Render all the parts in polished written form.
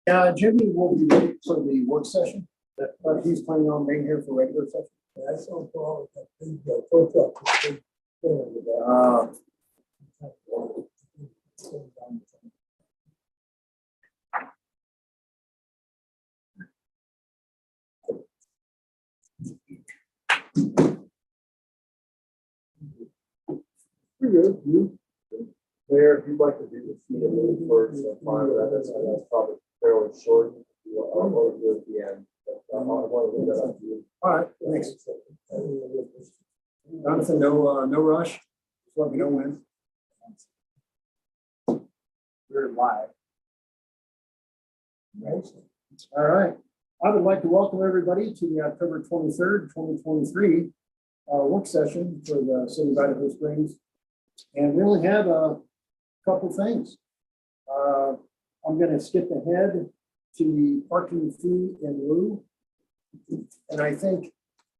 Jimmy will be ready for the work session, but he's planning on being here for regular session. That's no problem. Tow truck is big thing over there. Pretty good. You? Mayor, if you'd like to do the fee and move first, fine, but that's probably fairly short. I'll do it at the end. But I want to leave that up to you. All right, thanks. Jonathan, no rush. Just let me know when. We're live. All right. I would like to welcome everybody to the October 23rd, 2023 work session for the City of Idaho Springs. And we only have a couple things. I'm going to skip ahead to the parking fee in lieu. And I think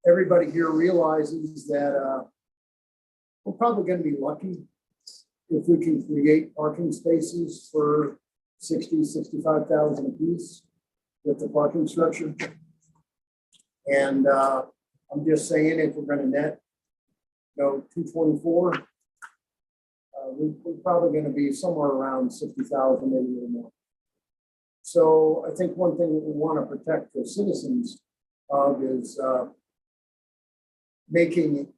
everybody here realizes that we're probably going to be lucky if we can create parking spaces for 60, 65,000 a piece with the parking structure. And I'm just saying, if we're going to net, 224, we're probably going to be somewhere around 60,000, maybe a little more. So I think one thing that we want to protect the citizens of is making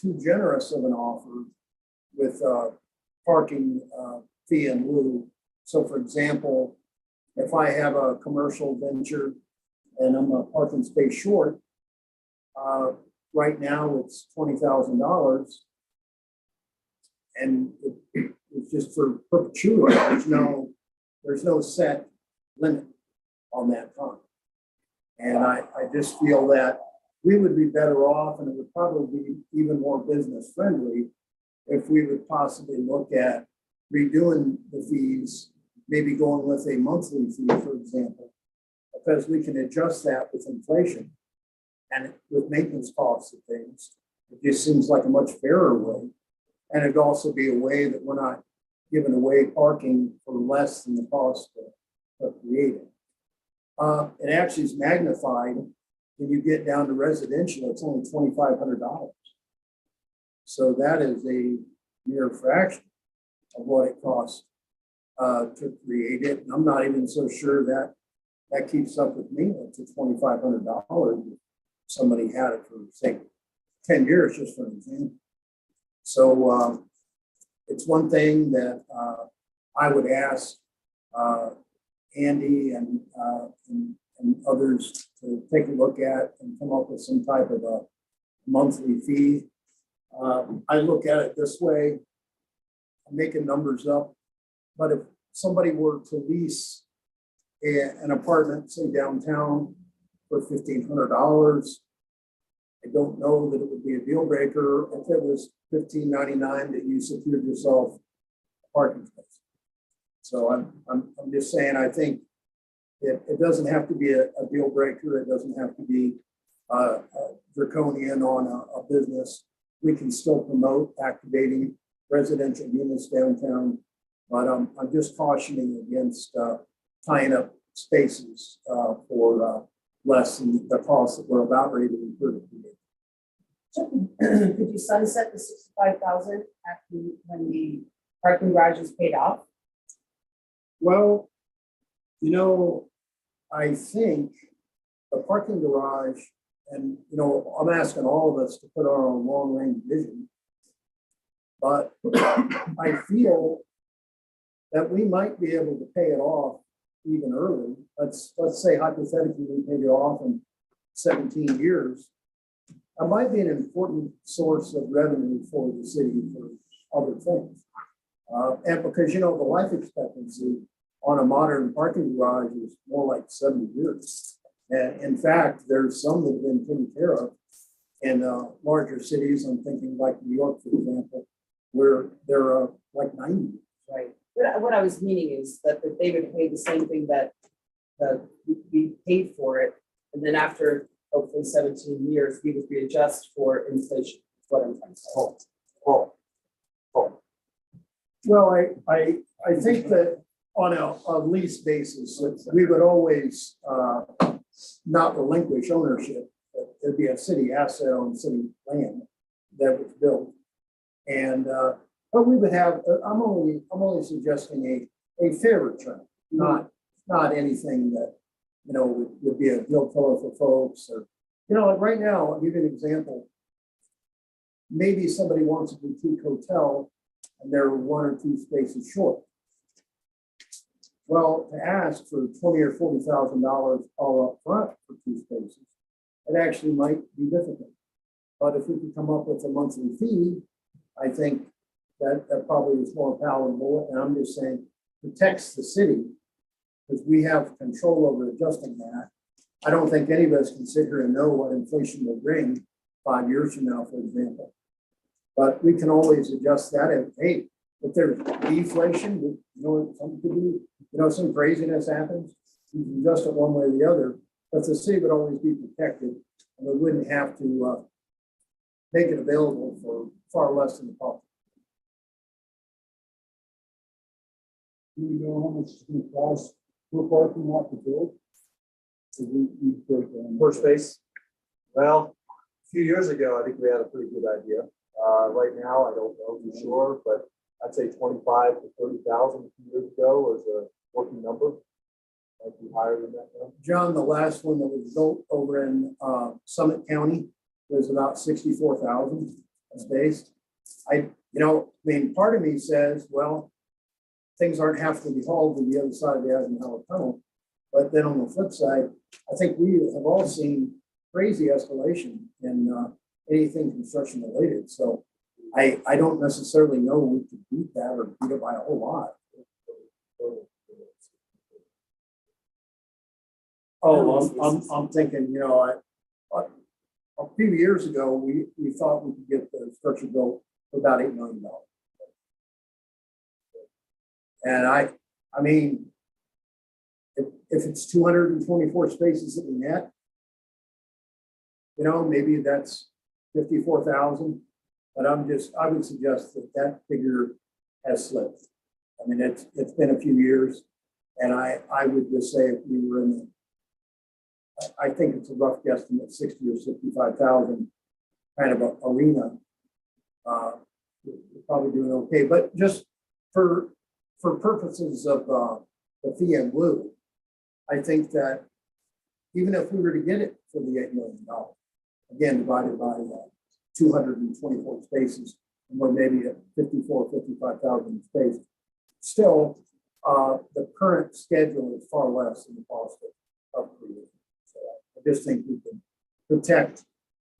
too generous of an offer with parking fee in lieu. So for example, if I have a commercial venture and I'm a parking space short, right now it's $20,000. And it's just for perpetuity. There's no set limit on that time. And I just feel that we would be better off, and it would probably be even more business friendly if we would possibly look at redoing the fees, maybe going with a monthly fee, for example, because we can adjust that with inflation and with maintenance costs of things. It just seems like a much fairer way. And it'd also be a way that we're not giving away parking for less than the cost of creating. It actually is magnified when you get down to residential. It's only $2,500. So that is a mere fraction of what it costs to create it. And I'm not even so sure that that keeps up with me. It's $2,500. Somebody had it for, say, 10 years, just for an example. So it's one thing that I would ask Andy and others to take a look at and come up with some type of a monthly fee. I look at it this way. I'm making numbers up, but if somebody were to lease an apartment, say downtown, for $1,500, I don't know that it would be a deal breaker if it was $15.99 that you secured yourself a parking space. So I'm just saying, I think it doesn't have to be a deal breaker. It doesn't have to be draconian on a business. We can still promote activating residential units downtown, but I'm just cautioning against tying up spaces for less than the cost that we're about ready to incur. Could you sunset the 65,000 when the parking garage is paid off? Well, I think the parking garage, and I'm asking all of us to put our own long-range vision, but I feel that we might be able to pay it off even early. Let's say hypothetically we paid it off in 17 years. That might be an important source of revenue for the city for other things. And because, the life expectancy on a modern parking garage is more like 70 years. And in fact, there's some that have been taken care of in larger cities. I'm thinking like New York, for example, where they're like 90. Right. What I was meaning is that they would pay the same thing that we paid for it. And then after hopefully 17 years, we would readjust for inflation. That's what I'm trying to say. Well, I think that on a lease basis, we would always not relinquish ownership. It'd be a city asset on city land that was built. And, but we would have, I'm only suggesting a fair return, not anything that, you know, would be a deal killer for folks or, you know, like right now, I'll give you an example. Maybe somebody wants a boutique hotel and they're 1 or 2 spaces short. Well, to ask for $20,000 or $40,000 all up front for 2 spaces, it actually might be difficult. But if we could come up with a monthly fee, I think that probably is more palatable. And I'm just saying, protects the city because we have control over adjusting that. I don't think any of us can sit here and know what inflation will bring 5 years from now, for example. But we can always adjust that. And hey, if there's deflation, you know, something could be, you know, some craziness happens, you can adjust it one way or the other. But the city would always be protected, and we wouldn't have to make it available for far less than the cost. Do we know how much it's gonna cost per parking lot to build? So we break down. Per space? Well, a few years ago, I think we had a pretty good idea. Right now, I don't know for sure, but I'd say 25 to 30,000 a few years ago was a working number. Might be higher than that now. John, the last one that was built over in Summit County was about 64,000 a space. You know, I mean, part of me says, well, things aren't having to be hauled to the other side of the Eisenhower Tunnel. But then on the flip side, I think we have all seen crazy escalation in anything construction related. So I don't necessarily know we could beat that or beat it by a whole lot. Oh, I'm thinking, you know, a few years ago, we thought we could get the structure built for about $8 million. And I mean, if it's 224 spaces that we net, you know, maybe that's 54,000. But I would suggest that figure has slipped. I mean, it's been a few years, and I would just say if we were in the, I think it's a rough guesstimate, 60 or 65,000 kind of a arena. We're probably doing okay, but just for purposes of the fee in lieu, I think that even if we were to get it for the $8 million, again, divided by 224 spaces, and we're maybe at 54, 55,000 space, still the current schedule is far less than the cost of creating. So I just think we can protect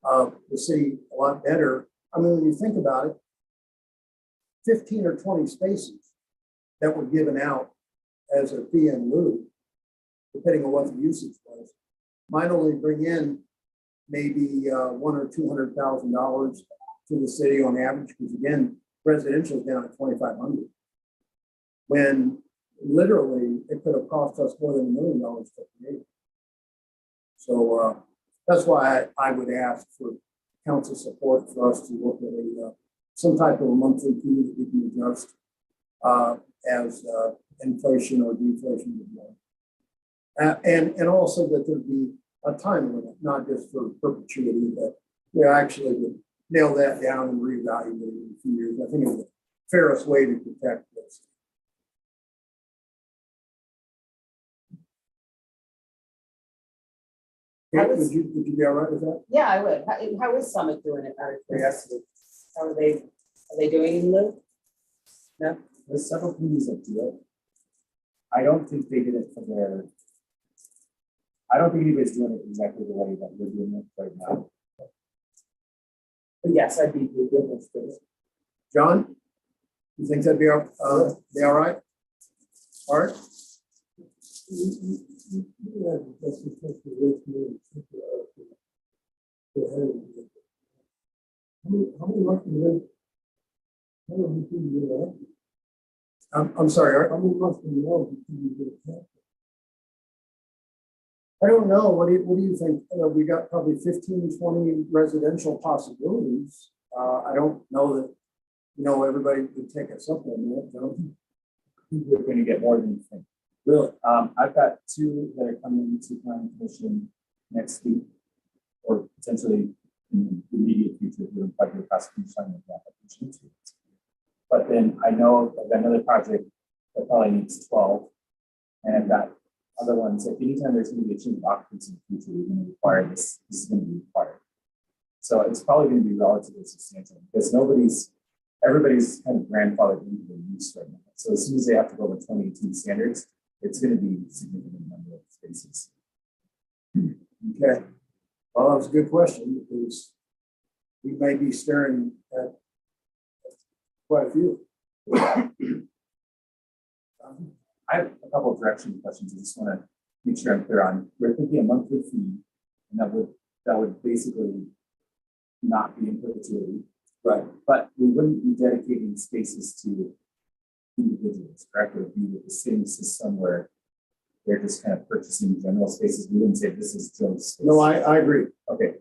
the city a lot better. I mean, when you think about it, 15 or 20 spaces that were given out as a fee in lieu, depending on what the usage was, might only bring in maybe $100,000 or $200,000 to the city on average, because again, residential is down at 2,500. When literally it could have cost us more than $1 million to create. So that's why I would ask for council support for us to look at some type of a monthly fee that we can adjust as inflation or deflation would go. And also that there'd be a time limit, not just for perpetuity, but we actually would nail that down and reevaluate it in a few years. I think it's the fairest way to protect this. Would you be all right with that? Yeah, I would. How is Summit doing it out of curiosity? How are they doing in lieu? No? There's several communities that do it. I don't think they did it for their, I don't think anybody's doing it exactly the way that we're doing it right now. But yes, I'd be good with this. John, you think that'd be all right? All right. How many months do you live? How many people do you have? I'm sorry, How many months do you know before you get a tax? I don't know. What do you think? We got probably 15, 20 residential possibilities. I don't know that, you know, everybody would take us up on that, don't you? people are gonna get more than you think. Really? I've got two that are coming to planning commission next week, or potentially in the immediate future, doing budget prosecution on the application. But then I know I've got another project that probably needs 12, and I've got other ones. Like anytime there's going to be a change of occupancy in the future, we're going to require this. This is going to be required. So it's probably going to be relatively substantial because everybody's kind of grandfathered into the use right now. So as soon as they have to go to 2018 standards, it's going to be a significant number of spaces. Okay. Well, that was a good question because we may be staring at quite a few. I have a couple of direction questions. I just want to make sure I'm clear on. We're thinking a monthly fee, and that would basically not be in perpetuity. Right. But we wouldn't be dedicating spaces to individuals, correct? It would be with the same system where they're just kind of purchasing general spaces. We wouldn't say this is Joe's space. No, I agree. Okay.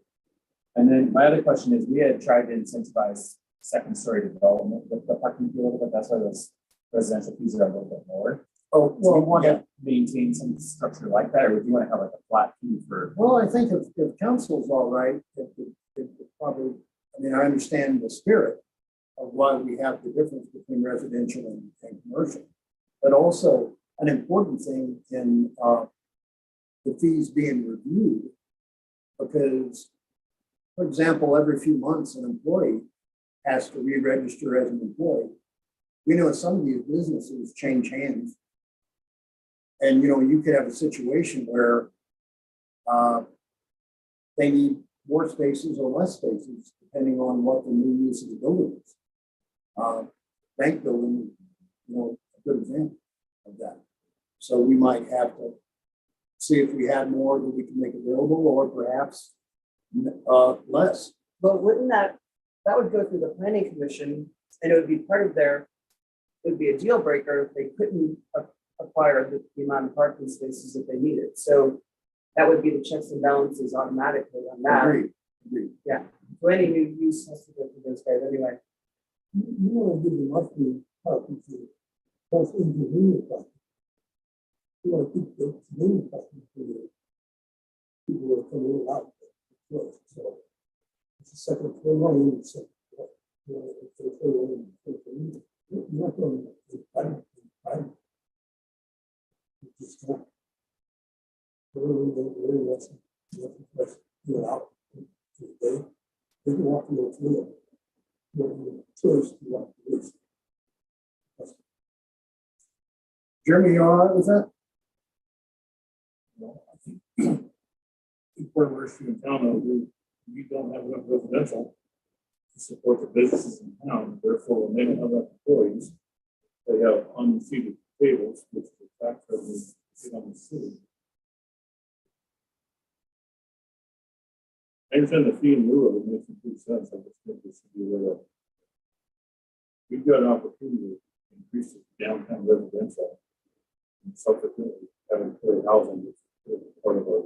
And then my other question is, we had tried to incentivize second story development with the parking fee a little bit. That's why those residential fees are a little bit lower. Oh, Do you well, want to maintain some structure like that, or would you want to have like a flat fee for? well, I think if council's all right, it probably, I mean, I understand the spirit of why we have the difference between residential and commercial. But also an important thing in the fees being reviewed, because, for example, every few months, an employee has to re-register as an employee. We know some of these businesses change hands. And, you know, you could have a situation where they need more spaces or less spaces, depending on what the new use of the building is. Bank building, you know, a good example of that. So we might have to see if we had more that we can make available, or perhaps less. But wouldn't that would go through the planning commission, and it would be part of their, it would be a deal breaker if they couldn't acquire the amount of parking spaces that they needed. So that would be the checks and balances automatically on that. Agreed. Yeah, so any new use has to go through those guys anyway. You want to give them up to parking for both individual parking. You want to keep the community parking for the people who are coming in and out. So it's a second floor, one in the second floor. You know, it's a floor in the community. You're not going to private. You just can't. Really less you know, out to the day. They can walk through the field. Choice to walk through this. Jeremy, you all right with that? Well, I think where we're in town, we don't have enough residential to support the businesses in town. Therefore, when they don't have enough employees, they have unseated tables, which is a tax revenue on the city. I understand the fee in lieu of it makes complete sense. I just think this should be a little. We've got an opportunity to increase the downtown residential and subsequently have employee housing, which is part of our,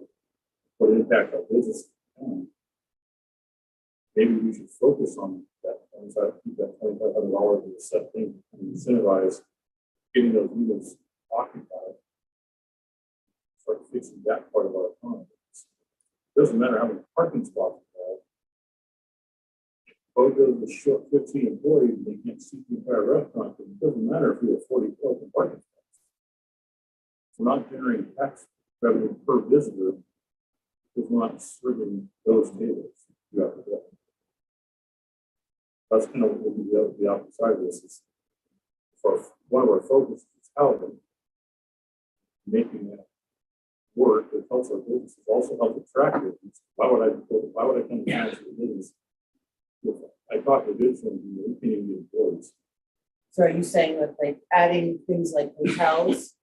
what impact our business. Maybe we should focus on that, keep that $2,500 as a set thing and incentivize getting those units occupied. Start fixing that part of our economy. Doesn't matter how many parking spots we have. Go to the short 15 employees, they can't see the entire restaurant. It doesn't matter if we have 40 parking spots. We're not generating tax revenue per visitor if we're not serving those tables throughout the day. That's kind of what we'll be able to be outside of this. Is for one of our focuses is housing, making that work that helps our businesses, also helps attract business. Why would I come to the business? If I talk to business and we can't even get employees. So are you saying that like adding things like hotels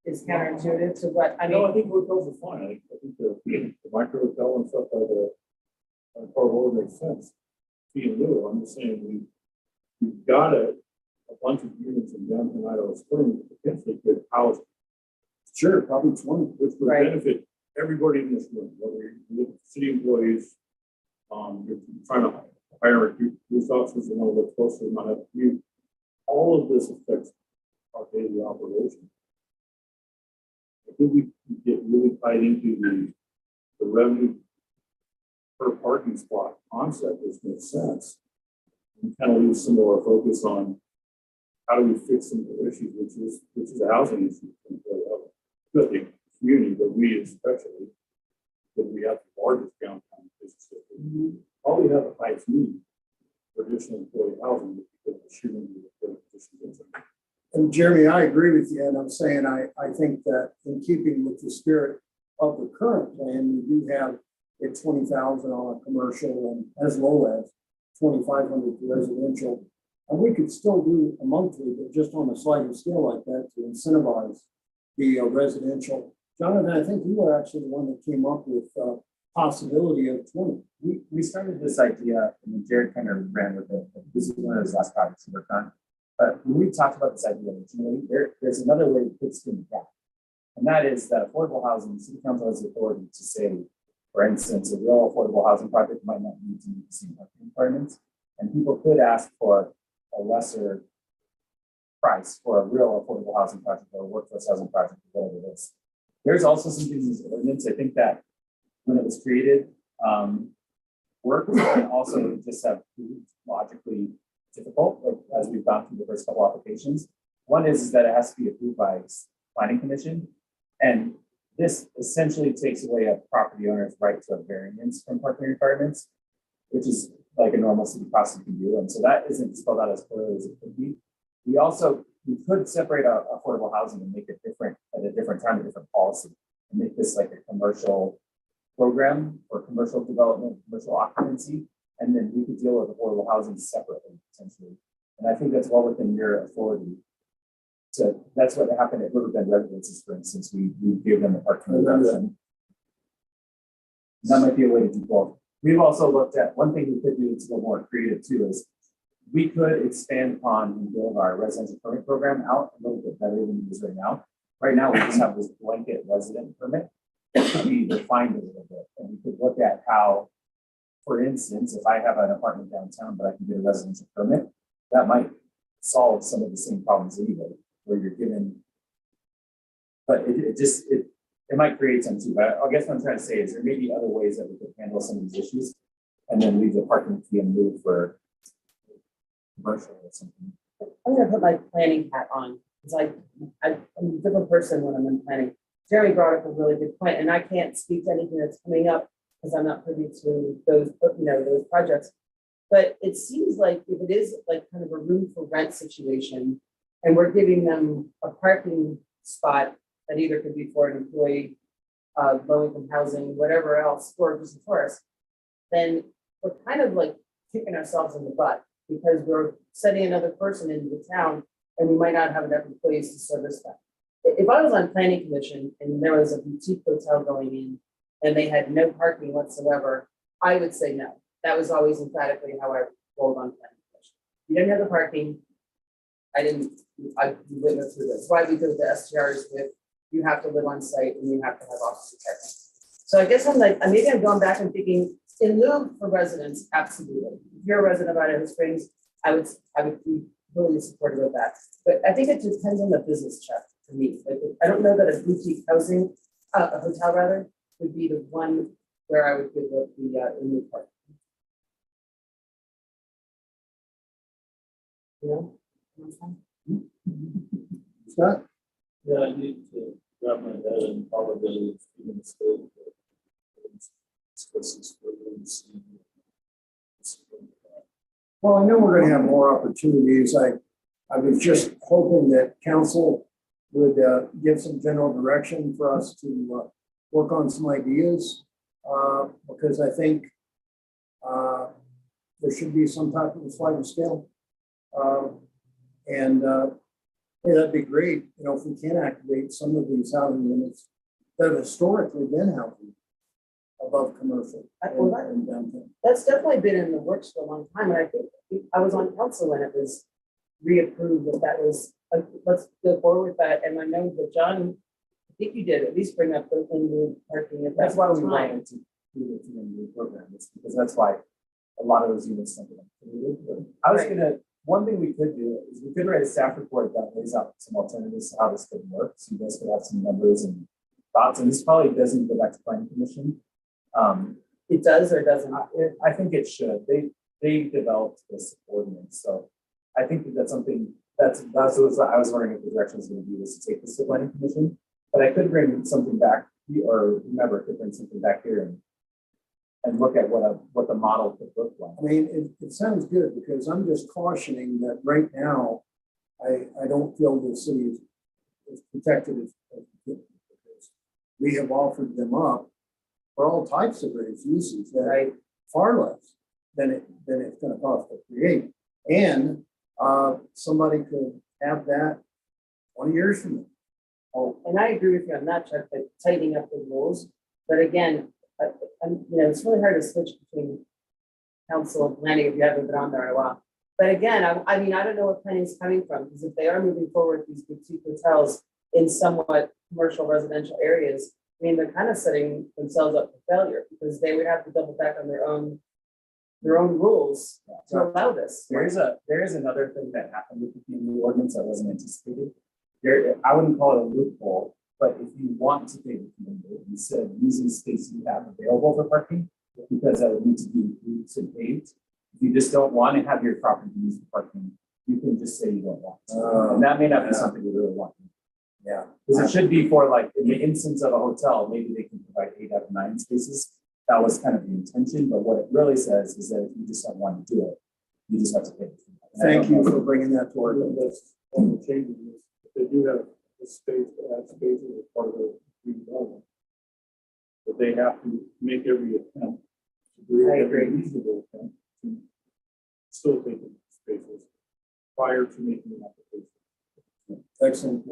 is counterintuitive to what, I No, I mean, think hotels are fine. I think the micro hotel and stuff like that, Port makes sense. Fee in lieu, I'm just saying we've got a bunch of units in downtown Idaho Springs that potentially could house. Sure, probably 20, which would Right. benefit everybody in this room, whether you're looking for city employees, you're trying to hire a police officers and want to look closer, not have you. All of this affects our daily operation. I think we get really tied into the revenue per parking spot concept, which makes sense. And kind of lose some of our focus on how do we fix some of the issues, which is a housing issue. Good thing, community, but we especially, because we have the largest downtown business district. All we have the highest need for additional employee housing because of the shooting of the And Jeremy, I agree with you, and I'm saying I think that in keeping with the spirit of the current plan, we do have a 20,000 on a commercial and as low as 2,500 for residential. And we could still do a monthly, but just on a sliding scale like that to incentivize the residential. Jonathan, I think you were actually the one that came up with possibility of 20. We started this idea, and then Jared kind of ran with it. This is one of his last projects we worked on. But when we talked about this idea originally, there's another way to put skin in the gap. And that is that affordable housing, city council has the authority to say, for instance, a real affordable housing project might not need to meet the same parking requirements. And people could ask for a lesser price for a real affordable housing project or a workforce housing project, whatever it is. There's also some things in the ordinance. I think that when it was created, worked and also just have proved logically difficult, like as we've gone through the first couple applications. One is that it has to be approved by planning commission. And this essentially takes away a property owner's right to a variance from parking requirements, which is like a normal city process can do. And so that isn't spelled out as clearly as it could be. We could separate out affordable housing and make it different at a different time, a different policy, and make this like a commercial program or commercial development, commercial occupancy, and then we could deal with affordable housing separately, potentially. And I think that's well within your authority. So that's what happened at Riverbend Residences, for instance. We gave them a parking reduction. That might be a way to do both. We've also looked at one thing we could do to go more creative too is we could expand upon and build our residential permit program out a little bit better than it is right now. Right now, we just have this blanket resident permit. It could be refined a little bit, and we could look at how, for instance, if I have an apartment downtown, but I can get a residential permit, that might solve some of the same problems anyway, where you're given, but it might create some too. But I guess what I'm trying to say is there may be other ways that we could handle some of these issues and then leave the parking fee and move for commercial or something. I'm gonna put my planning hat on, because I'm a different person when I'm in planning. Jerry brought up a really good point, and I can't speak to anything that's coming up because I'm not privy to those, those projects. But it seems like if it is like kind of a room for rent situation, and we're giving them a parking spot that either could be for an employee, low-income housing, whatever else, or just a tourist, then we're kind of like kicking ourselves in the butt because we're sending another person into the town and we might not have enough employees to service that. If I was on planning commission and there was a boutique hotel going in and they had no parking whatsoever, I would say no. That was always emphatically how I rolled on planning commission. You didn't have the parking. I went through this. Why we do the STRs with you have to live on site and you have to have office parking. So I guess I'm like, maybe I'm going back and thinking in lieu for residents, absolutely. If you're a resident of Idaho Springs, I would be really supportive of that. But I think it depends on the business check for me. Like, I don't know that a boutique housing, a hotel rather, would be the one where I would give the new part. You know? Scott? Yeah, I need to wrap my head in probably even the state. Well, I know we're going to have more opportunities. I was just hoping that council would give some general direction for us to work on some ideas because I think there should be some type of a sliding scale. Yeah, that'd be great, if we can activate some of these housing units that have historically been housing above commercial. In downtown. That's definitely been in the works for a long time, and I think I was on council when it was reapproved that was let's go forward with that. And I know that John, I think you did at least bring up the in parking. That's why we wanted to do it in the new program, because that's why a lot of those units don't get included. I was gonna one thing we could do is we could write a staff report that lays out some alternatives to how this could work. So you guys could have some numbers and thoughts, and this probably doesn't go back to planning commission. It does or doesn't? I think it should. They developed this ordinance, so I think that that's something that's what I was wondering if the direction is going to be was to take this to planning commission. But I could bring something back, or whomever could bring something back here and look at what the model could look like. I mean, it sounds good because I'm just cautioning that right now, I don't feel the city is protected as because we have offered them up for all types of various uses that Right. far less than it's gonna cost to create. And somebody could have that 20 years from now. Oh, And I agree with you on that, Chuck, but tightening up the rules. But again, it's really hard to switch between council and planning if you haven't been on there in a while. But again, I mean, I don't know where planning is coming from, because if they are moving forward these boutique hotels in somewhat commercial residential areas, I mean, they're kind of setting themselves up for failure, because they would have to double back on their own rules to allow this. There is another thing that happened with the PUD ordinance that wasn't anticipated. I wouldn't call it a loophole, but if you want to pay the PUD, instead of using space you have available for parking, because that would need to be improved and paved, if you just don't want to have your property used for parking, you can just say you don't want to. And that may not be something you really want. yeah. Because it should be for, like, in the instance of a hotel, maybe they can provide 8 out of 9 spaces. That was kind of the intention, but what it really says is that if you just don't want to do it, you just have to pay. Thank you for bringing that forward. That's one of the changes. If they do have the space to add spaces as part of the redevelopment, but they have to make every attempt to do I every agree. reasonable attempt to still take the spaces prior to making an application. Excellent.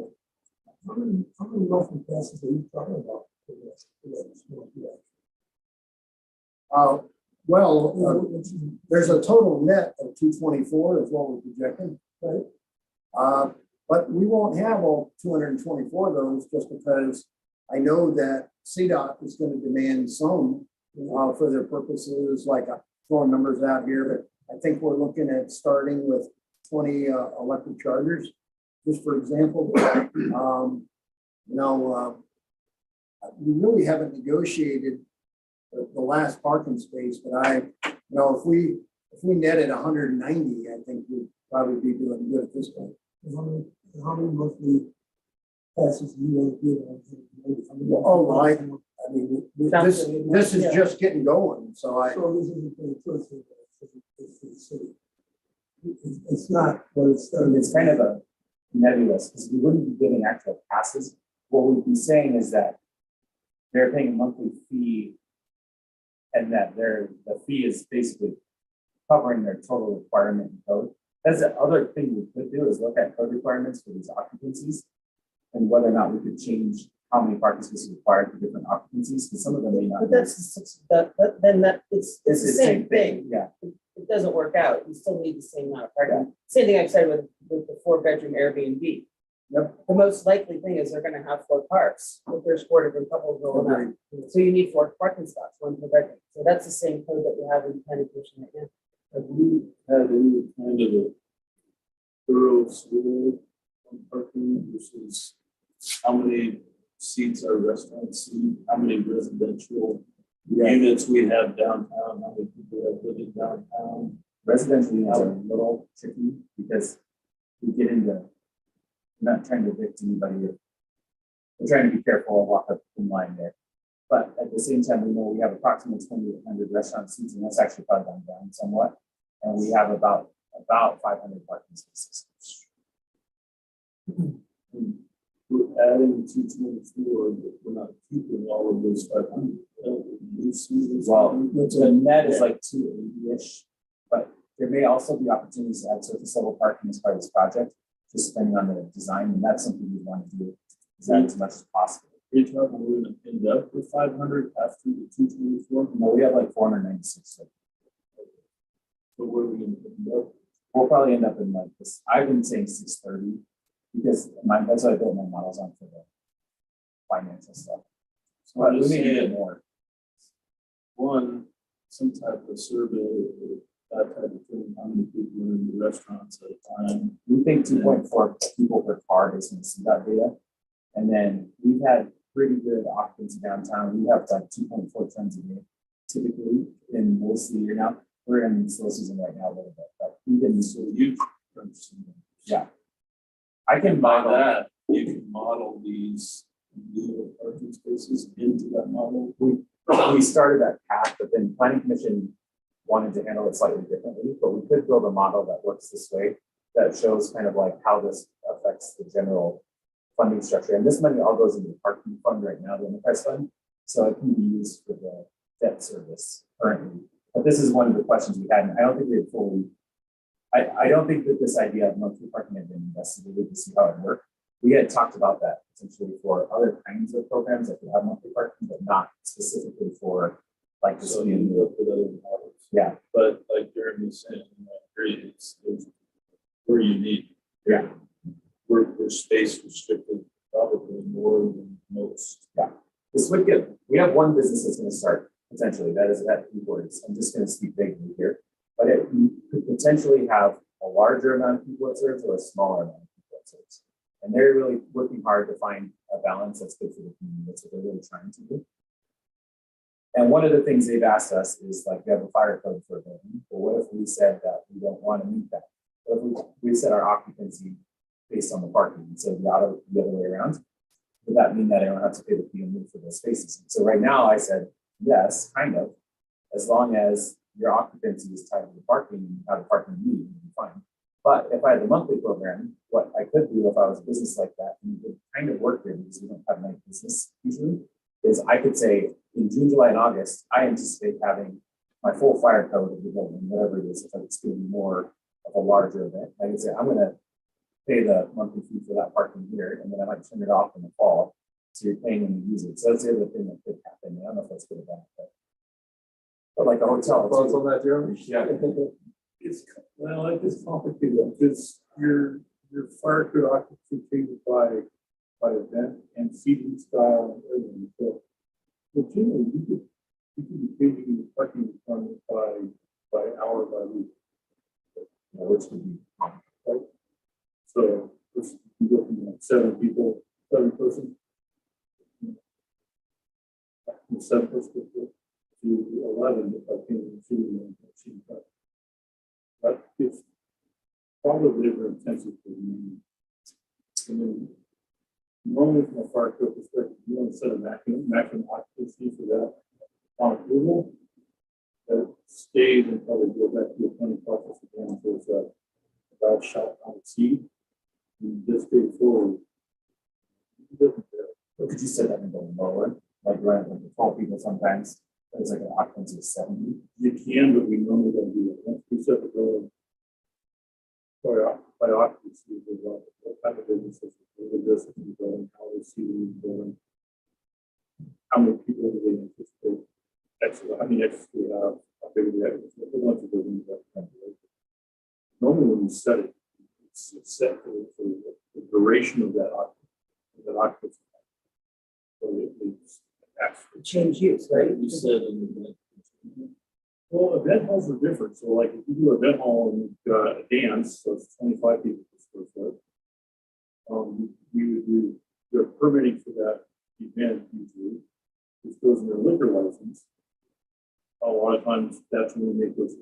How many roughly passes are you talking about? There's a total net of 224 is what we're projecting, right? But we won't have all 224 of those just because I know that CDOT is going to demand some for their purposes, like throwing numbers out here, but I think we're looking at starting with 20 electric chargers, just for example. We really haven't negotiated the last parking space, but if we netted 190, I think we'd probably be doing good at this point. How many monthly passes do you want to give? I mean, this is just getting going, so So this isn't for the tourist, it's for the city. It's not, but It's kind of a nebulous, because we wouldn't be giving actual passes. What we'd be saying is that they're paying a monthly fee, and that the fee is basically covering their total requirement in code. That's the other thing we could do is look at code requirements for these occupancies and whether or not we could change how many parking spaces required for different occupancies, because some of them may not. But it's the same thing. Yeah. It doesn't work out. You still need the same amount of parking. Same thing I've said with the 4-bedroom Airbnb. Yep. The most likely thing is they're gonna have 4 cars, if there's 4 different couples rolling up. So you need 4 parking spots, 1 per bedroom. So that's the same code that we have in planning commission right now. have we had any kind of a thorough survey on parking versus how many seats are restaurant seat, how many residential units we have downtown, how many people have living downtown? Residential units are a little tricky because we get into, we're not trying to evict anybody. We're trying to be careful and walk up in line there. But at the same time, we know we have approximately 2,800 restaurant seats, and that's actually probably gone down somewhat. And we have about 500 parking spaces. We're adding 224, but we're not keeping all of those 500. Well, the net is like 280-ish, but there may also be opportunities to add surface level parking as part of this project, just depending on the design, and that's something we want to do, is that as much as possible. Are you talking we're going to end up with 500 after the 224? No, we have like 496. So But where are we going to end up? we'll probably end up in like this. I've been saying 630 because that's what I built my models on for the financial stuff. So But I'm we just may need saying, more. one, some type of survey or that type of thing, how many people are in the restaurants at a time. We think 2.4 people per car is going to see that data. And then we've had pretty good occupancy downtown. We have like 2.4 tons a day typically in most of the year now. We're in slow season right now a little bit, but even So you, yeah. I can by model that, you can model these new parking spaces into that model. we started that path, but then planning commission wanted to handle it slightly differently, but we could build a model that works this way that shows kind of like how this affects the general funding structure. And this money all goes into the parking fund right now, the enterprise fund. So it can be used for the debt service currently. But this is one of the questions we had, and I don't think we had fully, I don't think that this idea of monthly parking had been investigated to see how it worked. We had talked about that potentially for other kinds of programs that could have monthly parking, but not specifically for like just So you look at other models. yeah. But like Jeremy's saying, I agree, it's where you need. Yeah. We're space restricted, probably more than most. This would get, we have one business that's going to start potentially, that is at keyboards. I'm just going to speak vaguely here, but it could potentially have a larger amount of people it serves or a smaller amount of people it serves. And they're really working hard to find a balance that's good for the community. That's what they're really trying to do. And one of the things they've asked us is like, we have a fire code for a building, but what if we said that we don't want to meet that? What if we set our occupancy based on the parking instead of the other way around? Would that mean that I don't have to pay the fee and move for those spaces? So right now I said, yes, kind of, as long as your occupancy is tied to the parking and you have a parking need, you'd be fine. But if I had the monthly program, what I could do if I was a business like that, and it would kind of work here because we don't have night business usually, is I could say in June, July, and August, I anticipate having my full fire code of the building, whatever it is, if it's going to be more of a larger event. I can say, I'm going to pay the monthly fee for that parking here, and then I might turn it off in the fall. So you're paying when you use it. So that's the other thing that could happen. I don't know if that's good or bad, but like a hotel. Thoughts on that, Jeremy? Yeah. It's, well, it's complicated, because your fire code occupancy changes by event and seating style and everything, so. But generally, you could be changing the parking requirement by hour by week. Which would be Right? So, if you're looking at 7 person. 7 person, to 11, if I can see that. That is probably labor intensive for me. And then normally from a fire code perspective, you want to set a maximum occupancy for that on approval. That stays and probably go back to the planning process again, so it's a about shot on the seed. And just stay forward. Or could you set that in the lower, like around like 12 people sometimes? It's like an occupancy of 70. You can, but we normally don't do it. Once we set the goal by occupancy, what type of businesses, what business is going, how they see it going, how many people do they anticipate? Actually, how many extras we have, how big we have, a bunch of buildings that kind of work. Normally, when you set it, it's set for the duration of that occupancy. So it's actually. Change use, right? You said in the. Well, event halls are different. So like if you do an event hall and you've got a dance, so it's 25 people per square foot. We would do the permitting for that event usually, which goes in their liquor license. A lot of times that's when we make those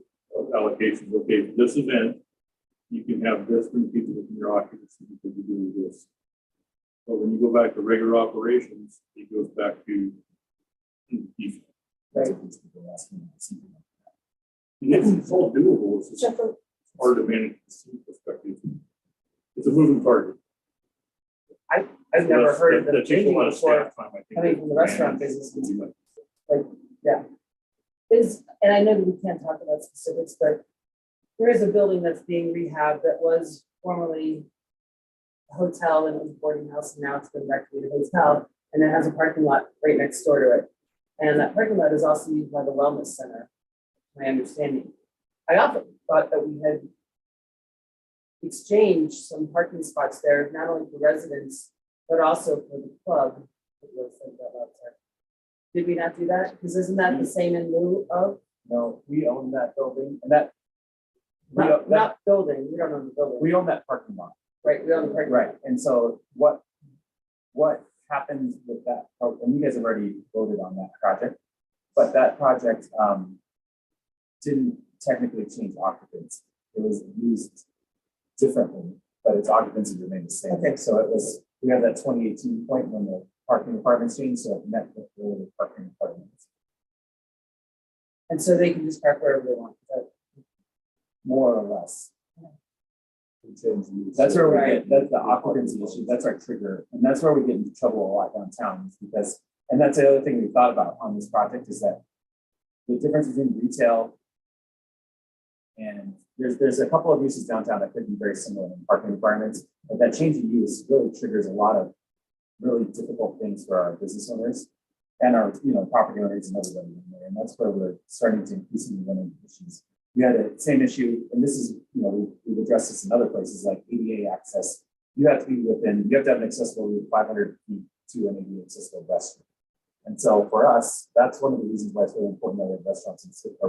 allocations. Okay, for this event, you can have this many people within your occupancy because you're doing this. But when you go back to regular operations, it goes back to default. Right. It's all doable. It's just hard to manage from the perspective. It's a moving target. I've never heard of them That takes a changing lot of before. staff time, I think. Coming from the restaurant business. Like, And I know that we can't talk about specifics, but there is a building that's being rehabbed that was formerly a hotel and it was a boarding house, and now it's been recreated hotel, and it has a parking lot right next door to it. And that parking lot is also used by the wellness center, my understanding. I often thought that we had exchanged some parking spots there, not only for residents, but also for the club. Did we not do that? Because isn't that the same in lieu of? No, we own that building, and that Not building, we don't own the building, We own that parking lot. right, we own the parking lot. Right, and so what happens with that, and you guys have already voted on that project, but that project didn't technically change occupancy. It was used differently, but its occupancy remained the same. Okay. So it was, we have that 2018 point when the parking requirements changed, so it met with the parking requirements. And so they can just park wherever they want. More or less. We change the use. That's where we Right. get, that's the occupancy issue, that's our trigger, and that's where we get into trouble a lot downtown, is because, and that's the other thing we thought about on this project, is that the difference between retail and there's a couple of uses downtown that could be very similar in parking requirements, but that change in use really triggers a lot of really difficult things for our business owners and our, property owners and everybody in there, and that's where we're starting to increasingly run into issues. We had the same issue, and this is, we've addressed this in other places like ADA access. You have to have an accessibility of 500 feet to an ADA accessible restroom. And so for us, that's one of the reasons why it's really important that we have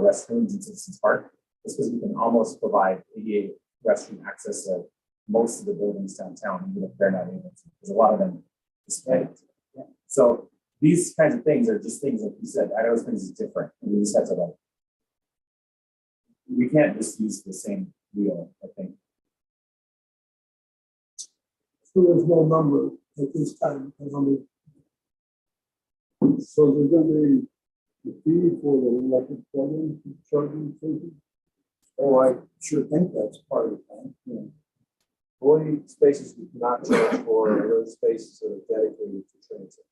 restrooms in Citizens Park, is because we can almost provide ADA restroom access to most of the buildings downtown, even if they're not able to, because a lot of them just can't. Yeah. So these kinds of things are just things, like you said, Idaho Springs is different, and we just have to we can't just use the same wheel, I think. So there's no number at this time, the number. So there's gonna be the fee for the electric program, charging station? Oh, I sure think that's part of the plan. The only spaces we cannot charge for are those spaces that are dedicated to transit.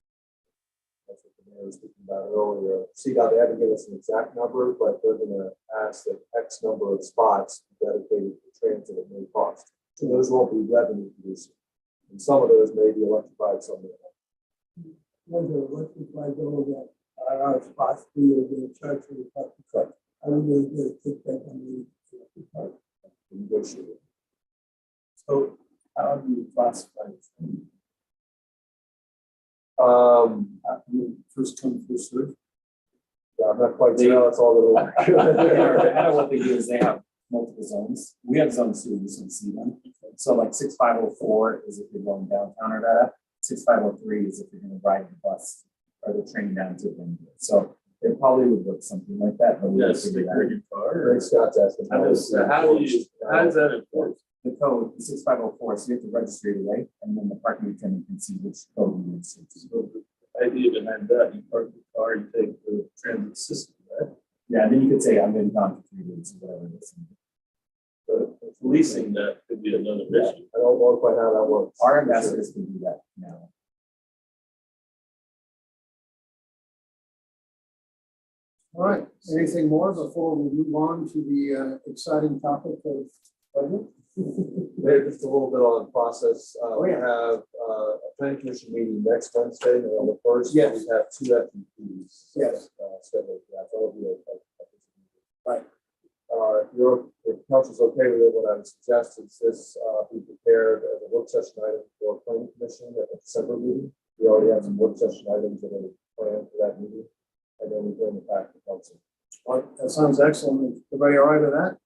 That's what the mayor was speaking about earlier. CDOT, they haven't given us an exact number, but they're gonna ask that X number of spots be dedicated to transit at no cost. So those won't be revenue producing. And some of those may be electrified, some may not. Whether electrified though that our spots we are going to charge for the parking truck. I don't really get a kickback on the electric park. Negotiate. So how do you classify it? First come, first serve? Yeah, I'm not quite sure how it's all gonna Idaho, work. what they do is they have multiple zones. We have zones too, we just don't see them. So like 6504 is if you're going downtown or that. 6503 is if you're gonna ride the bus or the train down to Denver. So it probably would look something like that, but we have to Yes, figure they that out. bring your car. Greg Scott's asking. How does that enforce? The code is 6504, so you have to register it away, and then the parking attendant can see which code you use. So the idea behind that, you park the car, you take the transit system, right? Yeah, and then you could say, I'm going to be gone for 3 days or whatever it is. But policing that could be another issue. I don't know quite how that works. Our ambassadors can do that now. All right, anything more before we move on to the exciting topic of budget? Maybe just a little bit on the process. We yeah. have a planning commission meeting next Wednesday, November 1st. Yes. We have 2 FDPs. Yes. Scheduled for that. That'll be Right. If council's okay with it, what I would suggest is this be prepared as a work session item for planning commission at the December meeting. We already have some work session items that are planned for that meeting, and then we bring it back to council. All right, that sounds excellent. Everybody all right with that?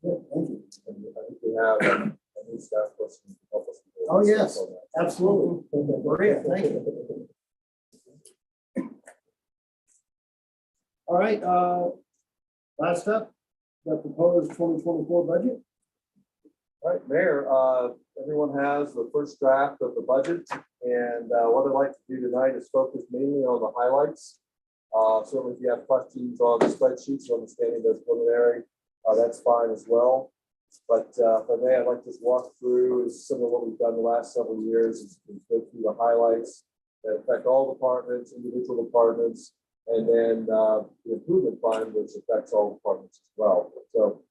Yeah, thank you. And I think we have a new staff person to help us. with Oh, this. yes. Absolutely. Maria, thank you. All right, last up, the proposed 2024 budget. All right, Mayor, everyone has the first draft of the budget, and what I'd like to do tonight is focus mainly on the highlights. Certainly if you have questions on the spreadsheets, understanding those preliminary, that's fine as well. But if I may, I'd like to just walk through similar to what we've done the last several years, is go through the highlights that affect all departments, individual departments, and then the improvement fund, which affects all departments as well. So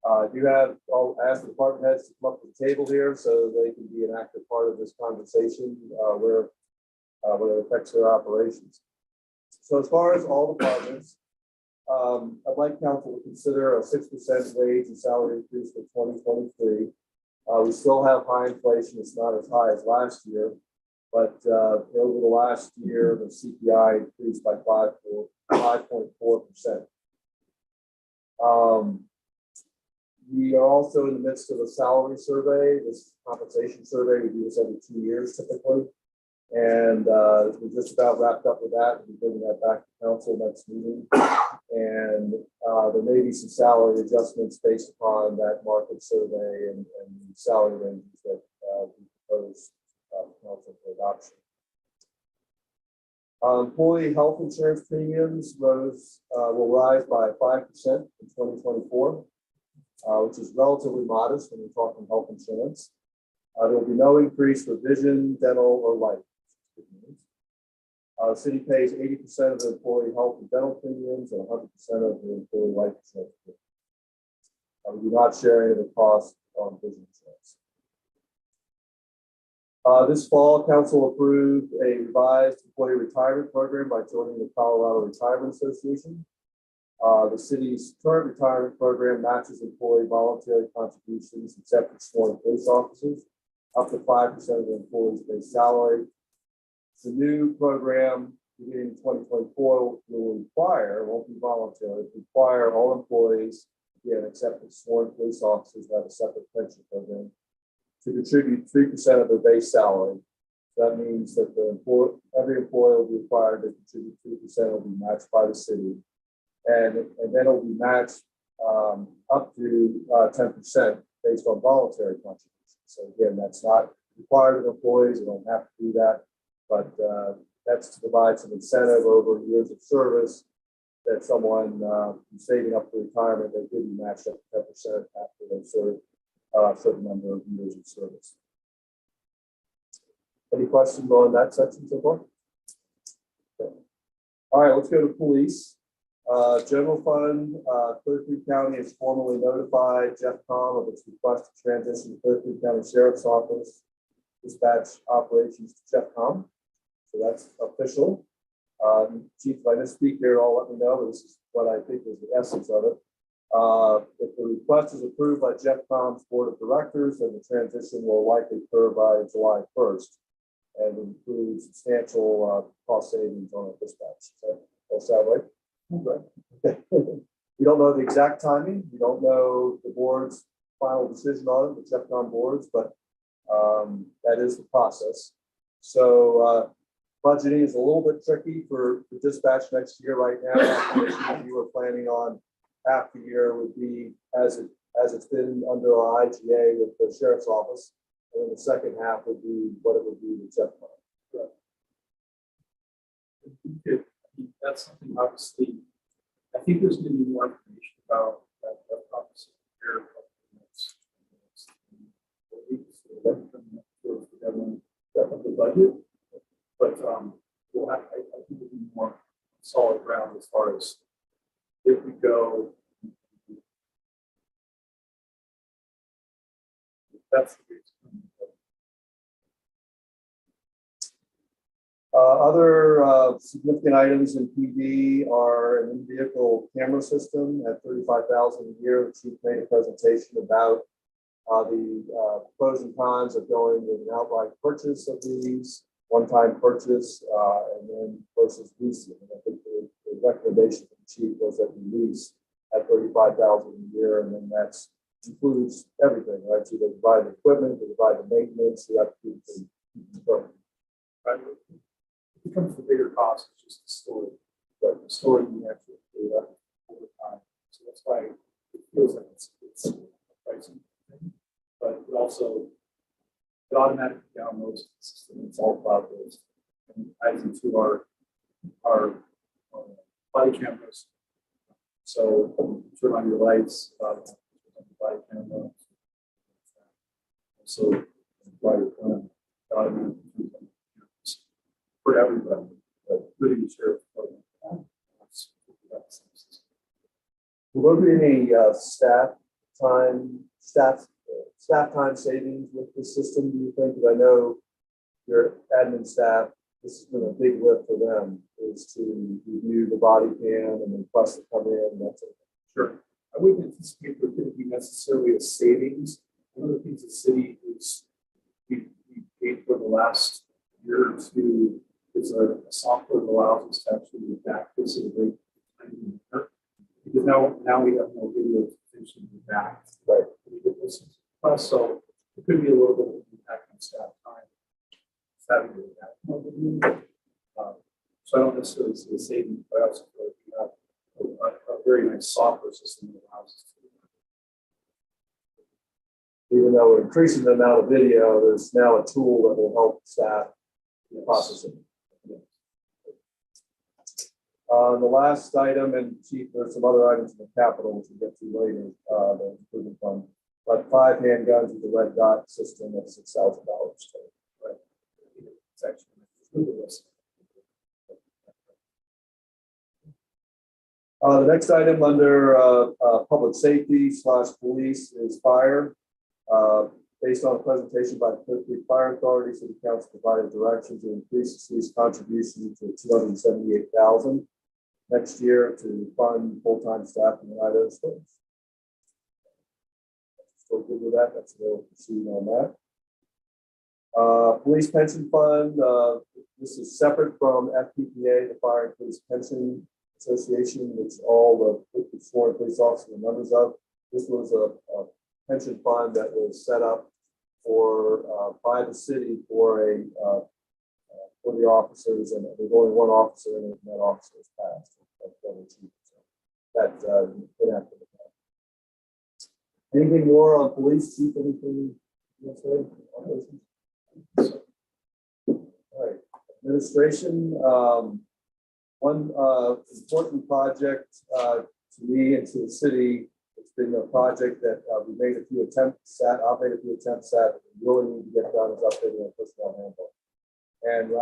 I'll ask the department heads to come up to the table here so they can be an active part of this conversation where it affects their operations. So as far as all departments, I'd like council to consider a 6% wage and salary increase for 2023. We still have high inflation. It's not as high as last year, but over the last year, the CPI increased by 5.4%. We are also in the midst of a salary survey, this compensation survey. We do this every 2 years typically. And we're just about wrapped up with that. We're bringing that back to council next meeting. And there may be some salary adjustments based upon that market survey and the salary ranges that we propose council for adoption. Employee health insurance premiums will rise by 5% in 2024, which is relatively modest when we're talking health insurance. There will be no increase for vision, dental, or life. The city pays 80% of the employee health and dental premiums and 100% of the employee life insurance premiums. We do not share any of the costs on vision insurance. This fall, council approved a revised employee retirement program by joining the Colorado Retirement Association. The city's current retirement program matches employee voluntary contributions except for sworn police officers, up to 5% of the employee's base salary. The new program beginning in 2024 will require, won't be voluntary, require all employees, again, except for sworn police officers who have a separate pension program, to contribute 3% of their base salary. That means that every employee will be required to contribute 3%, will be matched by the city. And then it will be matched up to 10% based on voluntary contributions. So again, that's not required of employees. They don't have to do that, but that's to provide some incentive over years of service that someone who's saving up for retirement, they could be matched up to 10% after they serve a certain number of years of service. Any questions on that section so far? Okay. All right, let's go to police. General fund, Clear Creek County has formally notified Jeff Com of its request to transition to Clear Creek County Sheriff's Office dispatch operations to Jeff Com. So that's official. Chief, if I misspeak here, I'll let me know, but this is what I think is the essence of it. If the request is approved by Jeff Com's board of directors, then the transition will likely occur by July 1st and include substantial cost savings on our dispatch. Does that sound right? Okay. We don't know the exact timing. We don't know the board's final decision on it, the Jeff Com boards, but that is the process. So budgeting is a little bit tricky for the dispatch next year right now. You were planning on half the year would be as it's been under our IGA with the sheriff's office, and then the second half would be what it would be with Jeff Com. That's something obviously, I think there's going to be more information about that office here in a couple of minutes. Of the budget, but we'll have, I think it'll be more solid ground as far as if we go. That's the way it's going. Other significant items in PD are an in-vehicle camera system at $35,000 a year. The chief made a presentation about the pros and cons of going with an outright purchase of these, one-time purchase, and then versus leasing. And I think the recommendation from the chief was that we lease at $35,000 a year, and then that includes everything, right? So they provide the equipment, they provide the maintenance, the upkeep, and Right. It becomes the bigger cost, it's just the story. But the story you actually do that over time. So that's why it feels like it's a pricing thing. But it also, it automatically downloads the system. It's all cloud-based. And it ties into our body cameras. So you turn on your lights, on the body camera. So while you're playing, it automatically turns on the cameras for everybody, but really the sheriff's department. will there be any staff time savings with this system, do you think? Because I know your admin staff, this has been a big lift for them, is to review the body cam and requests that come in and that sort of thing. Sure. I wouldn't anticipate there could be necessarily a savings. One of the things the city is we paid for the last year or two is a software that allows us to actually adapt this at a great time. Because now we have no video to potentially adapt. Right. get this plus, so it could be a little bit of an impact on staff time. Having to do that. So I don't necessarily see a saving, but I also feel like we have a very nice software system that allows us to. Even though we're increasing the amount of video, there's now a tool that will help staff in processing. The last item, and Chief, there's some other items in the capital which we'll get to later, the improvement fund, but 5 handguns with the red dot system at $6,000. Right. It's actually The next item under public safety / police is fire. Based on a presentation by the Clear Creek Fire Authority, City Council provided direction to increase the city's contribution to $278,000 next year to fund full-time staff in the Idaho Springs. Still good with that? That's the proceed on that. Police pension fund. This is separate from FPPA, the Fire and Police Pension Association, which all the sworn police officers are members of. This was a pension fund that was set up for by the city for the officers, and there's only one officer in it, and that officer is passed. That inactive. Anything more on police, Chief? Anything you want to say? All right, administration. One important project to me and to the city. It's been a project that we made a few attempts at. I've made a few attempts at. Really need to get done is updating our personnel handbook. And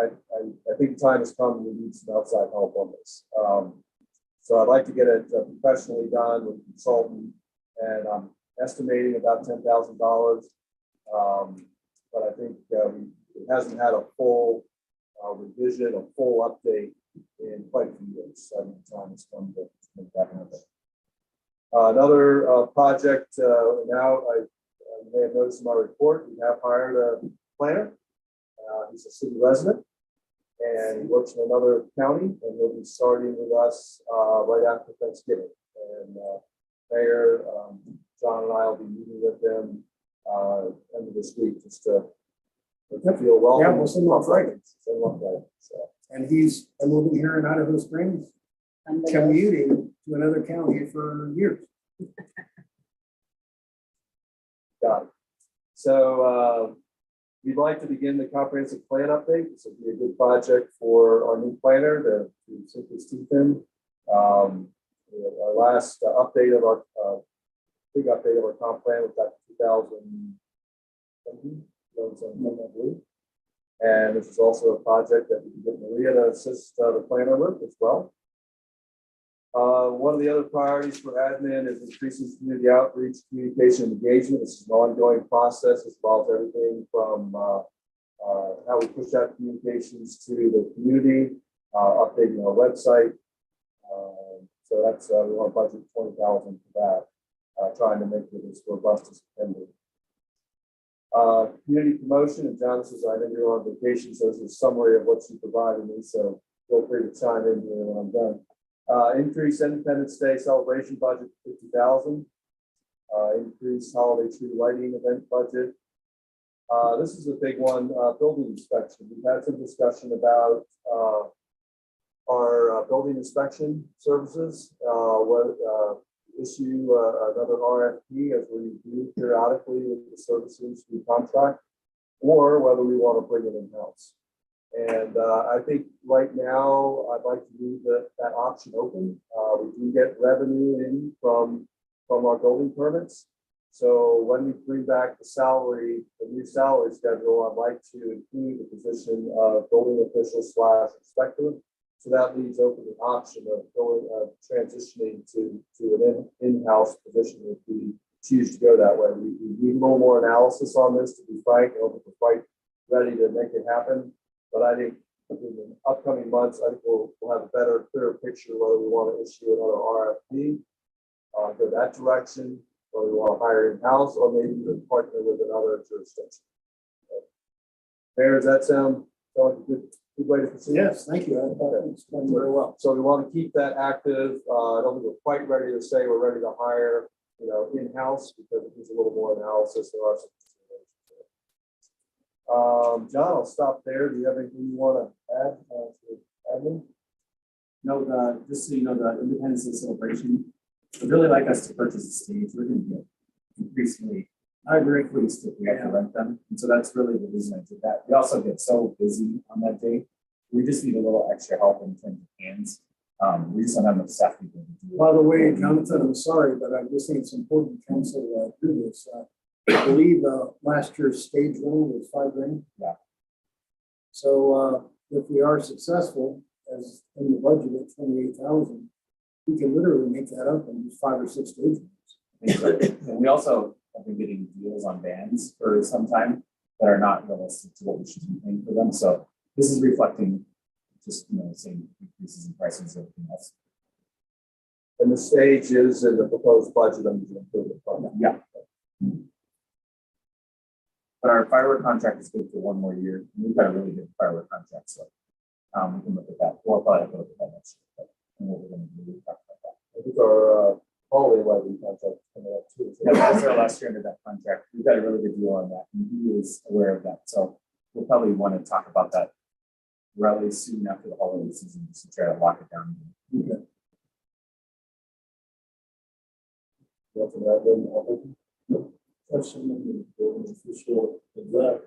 I think the time has come. We need some outside help on this. So I'd like to get it professionally done with a consultant, and I'm estimating about $10,000. But I think it hasn't had a full revision, a full update in quite a few years. So I think the time has come to make that happen. Another project now, you may have noticed in my report, we have hired a planner. He's a city resident, and he works in another county, and he'll be starting with us right after Thanksgiving. And Mayor John and I will be meeting with them end of this week just to feel welcome. Yeah, we'll send him off right. Send him off right. So. And we'll be here in Idaho Springs, commuting to another county for years. Got it. So we'd like to begin the comprehensive plan update. This would be a good project for our new planner to sink his teeth in. Our last update of our big update of our comp plan was back in 2017, I believe. And this is also a project that we can get Maria to assist the planner with as well. One of the other priorities for admin is increasing community outreach, communication, and engagement. This is an ongoing process. This involves everything from how we push out communications to the community, updating our website. So that's we want to budget $20,000 for that, trying to make it as robust as it can be. Community promotion, and John says I know you're on vacation, so this is a summary of what you provided me. So feel free to chime in here when I'm done. Increase Independence Day celebration budget to $50,000. Increase holiday tree lighting event budget. This is a big one. Building inspection. We've had some discussion about our building inspection services. Issue another RFP as we do periodically with the services we contract, or whether we want to bring it in-house. And I think right now I'd like to leave that option open. We do get revenue in from our building permits. So when we bring back the new salary schedule, I'd like to include the position of building official / inspector. So that leaves open the option of transitioning to an in-house position if we choose to go that way. We need a little more analysis on this, to be frank. I don't think we're quite ready to make it happen. But I think in the upcoming months, I think we'll have a better, clearer picture whether we want to issue another RFP, go that direction, whether we want to hire in-house, or maybe even partner with another jurisdiction. Mayor, does that sound like a good way to proceed? Yes, thank you. I thought it explained very well. So we want to keep that active. I don't think we're quite ready to say we're ready to hire in-house because it needs a little more analysis. There are some considerations there. John, I'll stop there. Do you have anything you want to add to admin? No, just so you know, the Independence Day celebration, would really like us to purchase a stage. We're gonna get increasingly, I agree, pleased if we have to rent them. And so that's really the reason I did that. We also get so busy on that day. We just need a little extra help in terms of hands. We just don't have enough staff people to do it. By the way, Jonathan, I'm sorry, but I just think it's important council do this. I believe last year's stage rent was $5,000. Yeah. So if we are successful, as in the budget at 28,000, we can literally make that up in 5 or 6 stages. And we also have been getting deals on bands for some time that are not realistic to what we should be paying for them. So this is reflecting just, the same increases in prices as everything else. And the stage is in the proposed budget under the improvement fund. Yeah. But our firework contract is good for 1 more year. We've got a really good firework contract, so we can look at that. We'll probably have to look at that next year. But what we're going to do, we'll talk about that. I think our holiday lighting contract is coming up too. Yeah, that was our last year under that contract. We've got a really good deal on that, and he is aware of that. So we'll probably want to talk about that really soon after the holiday season, just to try to lock it down. Okay. Nothing to add then, Question on the building official, is that,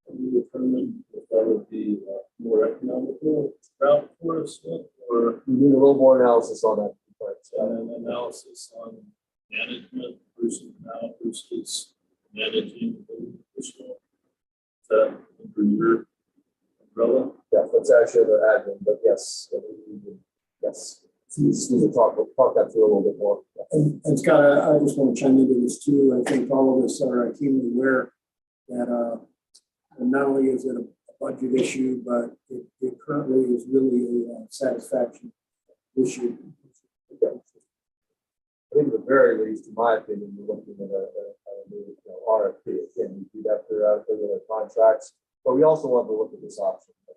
can you determine if that would be more economical route for us, or we need a little more analysis on that. an analysis on management versus now versus managing the building official? Is that under your umbrella? Yeah, that's actually the admin, but yes, yes. We just need to talk that through a little bit more. And Scott, I just want to chime into this too. I think all of us are keenly aware that not only is it a budget issue, but it currently is really a satisfaction issue. I think at the very least, in my opinion, we're looking at a new RFP. Again, we'd have to with our contracts, but we also want to look at this option. I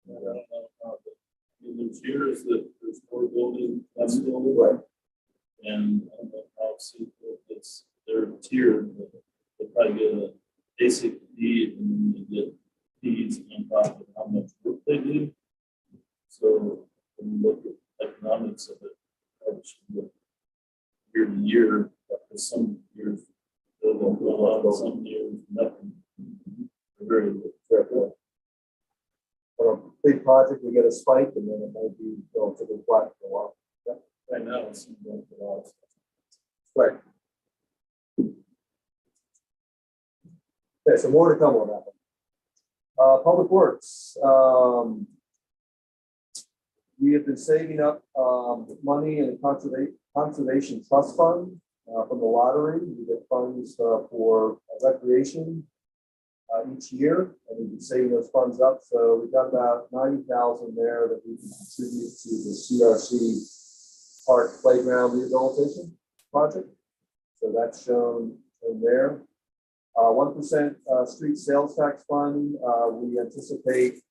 don't know how the- I mean, there's years that there's more building, less building. Right. And I don't know how simple it's, they're tiered, but they probably get a basic need and then they get fees on top of how much work they do. So when you look at economics of it, probably should look year to year, because some years they'll go on, some years nothing. Very Fair. On a big project, we get a spike and then it might be relatively flat for a while. right now, it seems like a lot of stuff. Right. Okay, so more to come on that one. Public Works. We have been saving up money in a conservation trust fund from the lottery. We get funds for recreation each year, and we've been saving those funds up. So we've got about 90,000 there that we can contribute to the CRC Park Playground Rehabilitation Project. So that's shown there. 1% street sales tax fund. We anticipate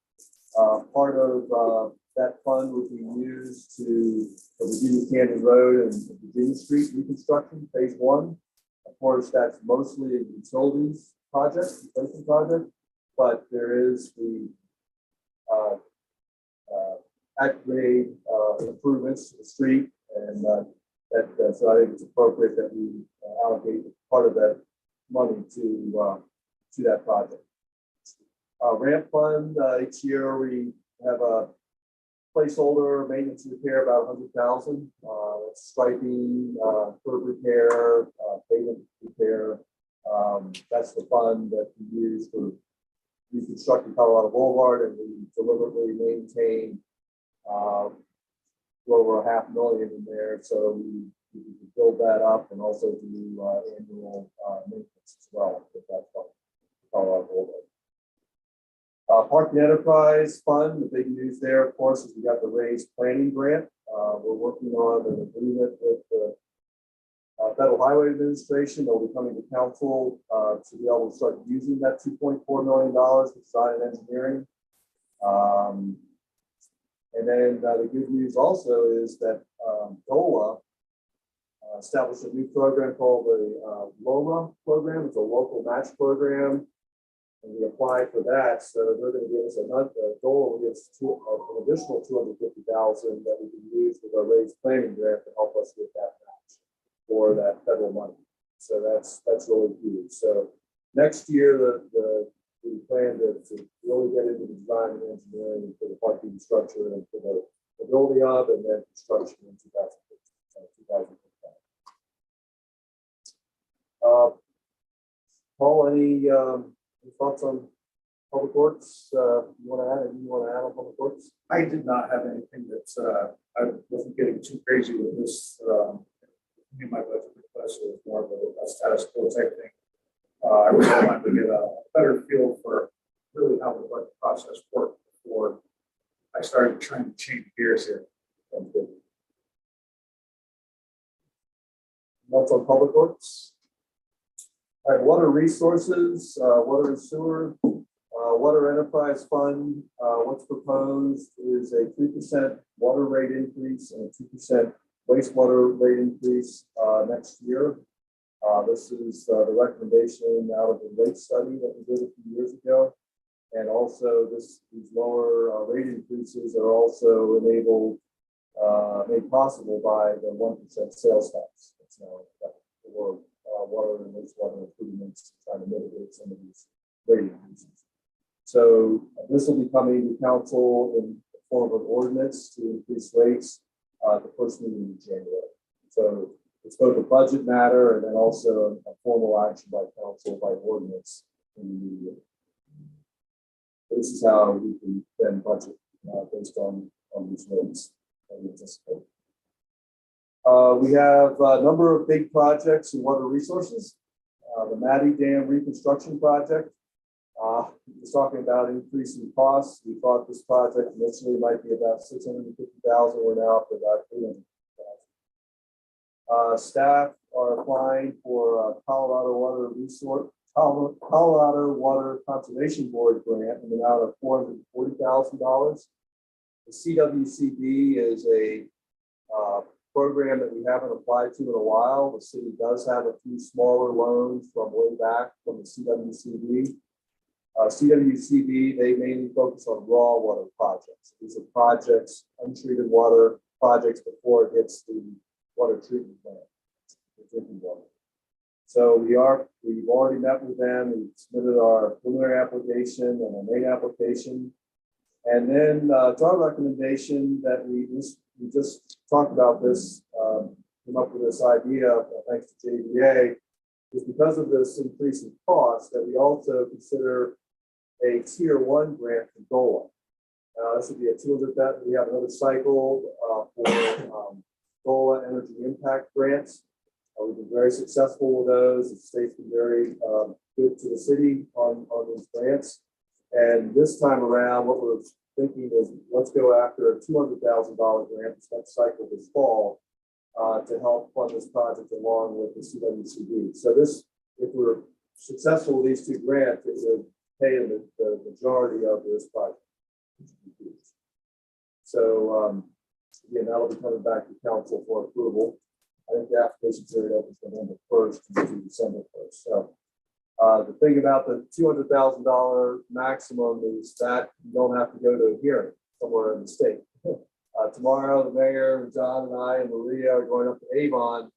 part of that fund would be used to Virginia Canyon Road and Virginia Street reconstruction, phase 1. Of course, that's mostly a utilities project, replacement project, but there is the at-grade improvements to the street, and so I think it's appropriate that we allocate part of that money to that project. Ramp fund, each year we have a placeholder maintenance and repair about 100,000. Striping, curb repair, pavement repair. That's the fund that we use for reconstructing Colorado Boulevard, and we deliberately maintain over $500,000 in there. So we build that up and also do annual maintenance as well with that fund, Colorado Boulevard. Park and Enterprise Fund, the big news there, of course, is we got the raised planning grant. We're working on an agreement with the Federal Highway Administration. They'll be coming to council to be able to start using that $2.4 million for design and engineering. And then the good news also is that DOLA established a new program called the LOMA program. It's a local match program. And we applied for that. So they're going to give us a goal of an additional $250,000 that we can use with our raised planning grant to help us get that match for that federal money. So that's really huge. So next year, we plan to really get into the design and engineering for the parking structure and for the building of, and then construction in 2015. Paul, any thoughts on public works? You want to add? Anything you want to add on public works? I did not have anything that's, I wasn't getting too crazy with this, in my budget request. It was more of a status quo type thing. I really wanted to get a better feel for really how the budget process worked before I started trying to change gears here. Sounds good. What's on public works? All right, water resources, water and sewer, water enterprise fund. What's proposed is a 3% water rate increase and a 2% wastewater rate increase next year. This is the recommendation out of the rate study that we did a few years ago. And also these lower rate increases are also enabled, made possible by the 1% sales tax. That's now for water and wastewater improvements, trying to mitigate some of these rate increases. So this will be coming to council in the form of an ordinance to increase rates the first meeting in January. So it's both a budget matter and then also a formal action by council by ordinance in the new year. This is how we can then budget based on these rates that we anticipate. We have a number of big projects in water resources. The Maddie Dam reconstruction project. We're talking about increasing costs. We thought this project initially might be about $650,000. We're now up to about $800,000. Staff are applying for Colorado Water Conservation Board grant in the amount of $440,000. The CWCB is a program that we haven't applied to in a while. The city does have a few smaller loans from way back from the CWCB. CWCB, they mainly focus on raw water projects. These are projects, untreated water projects before it hits the water treatment plant, the drinking water. So we've already met with them. We submitted our preliminary application and our main application. And then it's our recommendation that we just talked about this, came up with this idea, thanks to JVA, is because of this increase in cost that we also consider a tier 1 grant from DOLA. This would be a $200,000. We have another cycle for DOLA energy impact grants. We've been very successful with those. The state's been very good to the city on these grants. And this time around, what we're thinking is let's go after a $200,000 grant this next cycle this fall to help fund this project along with the CWCB. So this, if we're successful with these two grants, it would pay the majority of this project. So again, that'll be coming back to council for approval. I think the application period opens November 1st to December 1st. So the thing about the $200,000 maximum is that you don't have to go to a hearing somewhere in the state. Tomorrow, the mayor, John, and I, and Maria are going up to Avon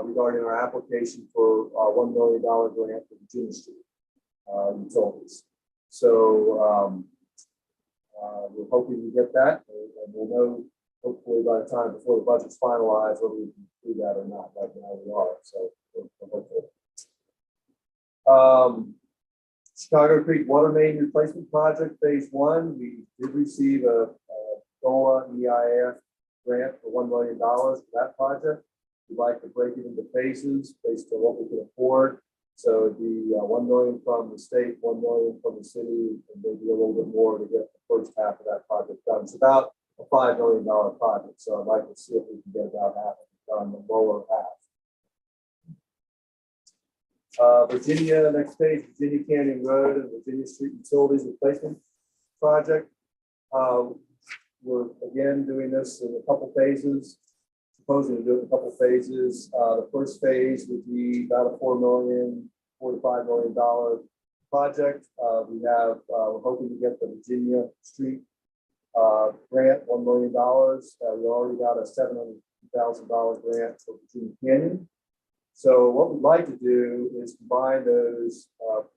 regarding our application for a $1 million grant for Virginia Street utilities. So we're hoping to get that, and we'll know hopefully by the time before the budget's finalized whether we can do that or not. Right now we are, so we're hopeful. Chicago Creek Water Main Replacement Project Phase 1. We did receive a DOLA EIF grant for $1 million for that project. We'd like to break it into phases based on what we can afford. So it'd be $1 million from the state, $1 million from the city, and maybe a little bit more to get the first half of that project done. It's about a $5 million project. So I'd like to see if we can get about half of it done, the lower half. Virginia, next page, Virginia Canyon Road and Virginia Street Utilities Replacement Project. We're again doing this in a couple phases. proposing to do it in a couple phases. The first phase would be about a $4 to $5 million project. We're hoping to get the Virginia Street grant, $1 million. We already got a $700,000 grant for Virginia Canyon. So what we'd like to do is combine those,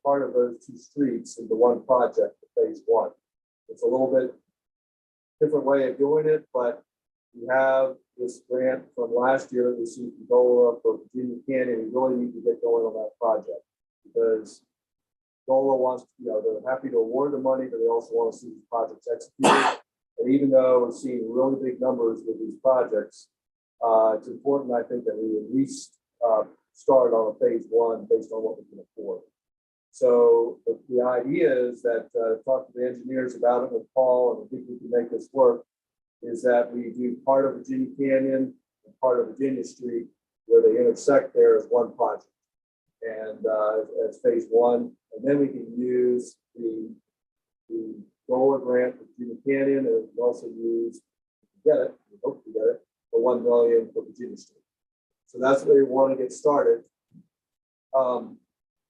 part of those two streets into one project for phase one. It's a little bit different way of doing it, but we have this grant from last year that we received from DOLA for Virginia Canyon. We really need to get going on that project because DOLA wants, they're happy to award the money, but they also want to see these projects executed. And even though we're seeing really big numbers with these projects, it's important, I think, that we at least start on a phase one based on what we can afford. So the idea is that talk to the engineers about it with Paul, and I think we can make this work, is that we do part of Virginia Canyon and part of Virginia Street where they intersect there as one project. And as phase one, and then we can use the DOLA grant for Virginia Canyon, and we can also use, we hope to get it, for $1 million for Virginia Street. So that's where we want to get started.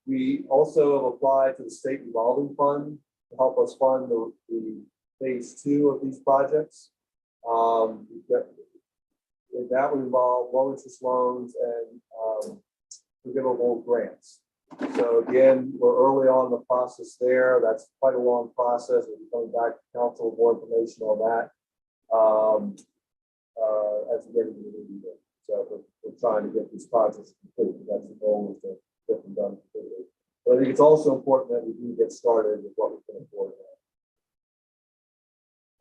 We also have applied to the state revolving fund to help us fund the phase two of these projects. That would involve low interest loans and forgivable grants. So again, we're early on in the process there. That's quite a long process. We'll be coming back to council with more information on that as we get into the new year. So we're trying to get these projects completed. That's the goal, is to get them done completely. But I think it's also important that we do get started with what we can afford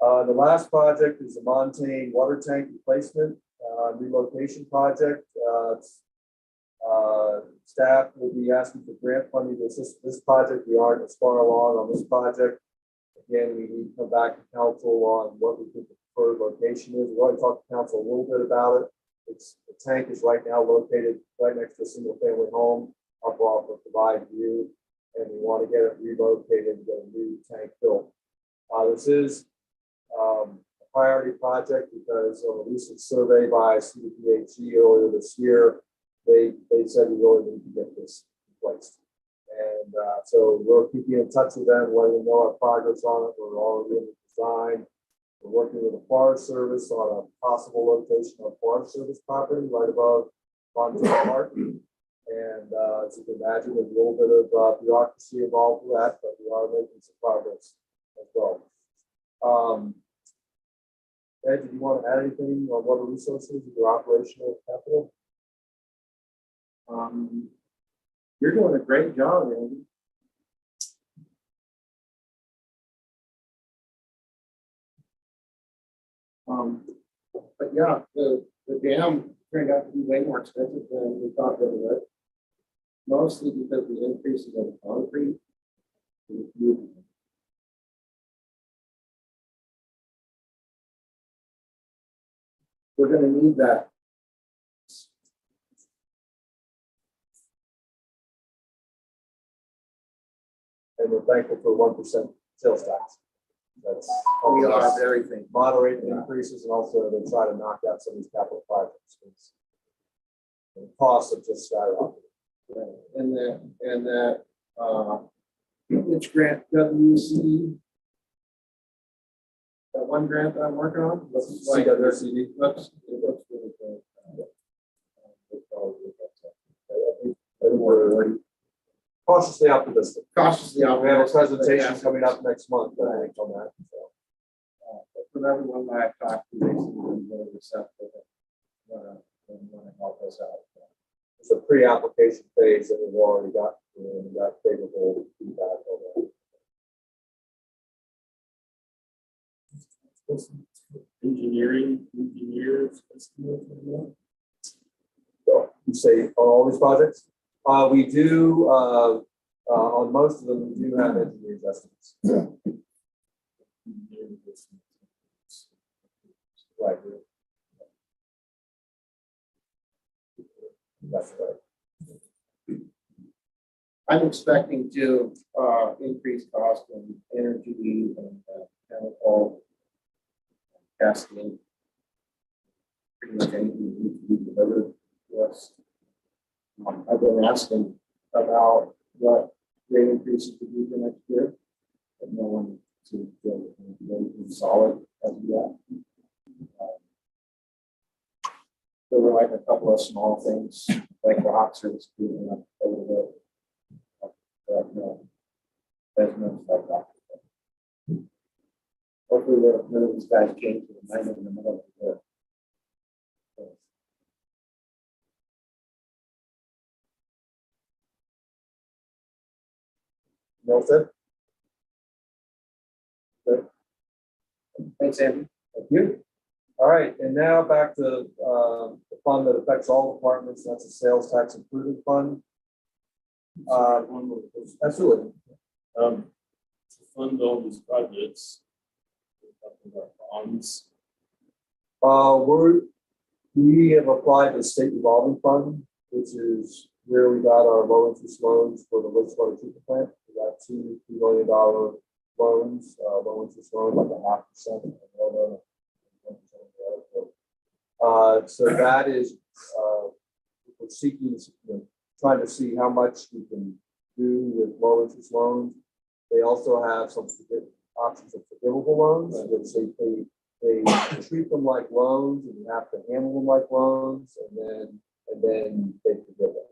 now. The last project is the Montaigne water tank replacement relocation project. Staff will be asking for grant funding to assist this project. We aren't as far along on this project. Again, we need to come back to council on what we think the preferred location is. We've already talked to council a little bit about it. The tank is right now located right next to a single family home up off of Divide View, and we want to get it relocated and get a new tank built. This is a priority project because of a recent survey by CDPHE earlier this year. They said we really need to get this replaced. And so we're keeping in touch with them, letting them know our progress on it. We're already in the design. We're working with the Forest Service on a possible location of Forest Service property right above Montaigne Park. And as you can imagine, there's a little bit of bureaucracy involved with that, but we are making some progress as well. Ed, did you want to add anything on water resources or operational capital? You're doing a great job, Andy. But yeah, the dam turned out to be way more expensive than we thought it would. Mostly because of the increases in concrete. We're going to need that. And we're thankful for 1% sales tax. That's We are very thankful. moderate the increases, and also they try to knock out some of these capital projects. The costs have just skyrocketed. And that which grant, WC, that one grant that I'm working on, looks like CWCD. it looks really good. We're cautiously optimistic. Cautiously We have a optimistic. presentation coming up next month, I think, on that. So. But from everyone that I've talked to, they seem to be really receptive and want to help us out. It's a pre-application phase that we've already got, and we got favorable feedback on that. Engineers. So you say on all these projects? We do, on most of them, we do have engineers estimates. Right. That's right. I'm expecting to increase cost in energy and chemical testing. pretty much anything that needs to be delivered to us. I've been asking about what rate increases to do for next year, but no one seems to feel anything solid as of yet. There were like a couple of small things, like rocks or speeding up a little bit. But no, there's no stuff like that. Hopefully, none of these guys came to the night in the middle of the year. Milton? Good. Thanks, Andy. Thank you. All right, and now back to the fund that affects all departments. That's a sales tax improvement fund. Absolutely. To fund all these projects, we're talking about bonds. We have applied to the state revolving fund, which is where we got our low interest loans for the wastewater treatment plant. We got $2 million loans, low interest loans, like 0.5%. So that is, we're seeking, trying to see how much we can do with low interest loans. They also have some options of forgivable loans, which they treat them like loans, and you have to handle them like loans, and then they forgive them.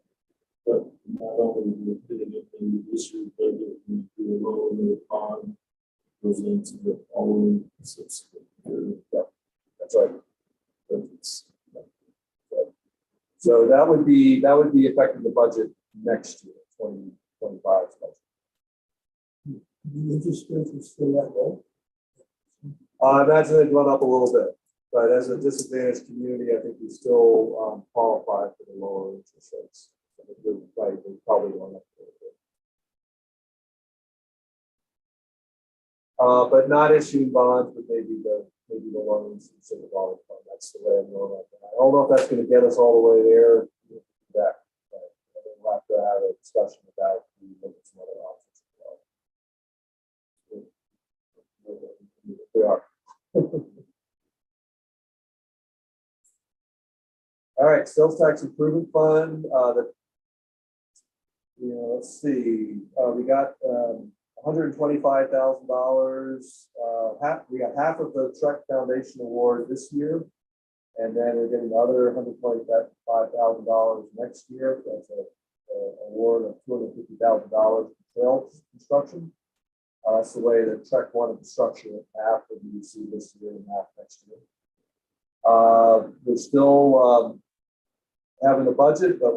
But not only do we put it in this year's budget, we do a loan or a bond goes into the following subsequent year. Yeah, that's right. So that would be affecting the budget next year, 2025 budget. The interest rates are still that low. I imagine they've gone up a little bit, but as a disadvantaged community, I think we still qualify for the lower interest rates. So they're probably going up a little bit. But not issuing bonds, but maybe the loans instead of all. That's the way I'm going right now. I don't know if that's going to get us all the way there. That we'll have to have a discussion about some other options as well. We are. All right, sales tax improvement fund. Let's see. We got $125,000. We got half of the Trek Foundation Award this year, and then we're getting another $125,000 next year. That's an award of $250,000 for trail construction. That's the way that Trek wanted to structure it, half of UC this year and half next year. We're still having the budget, but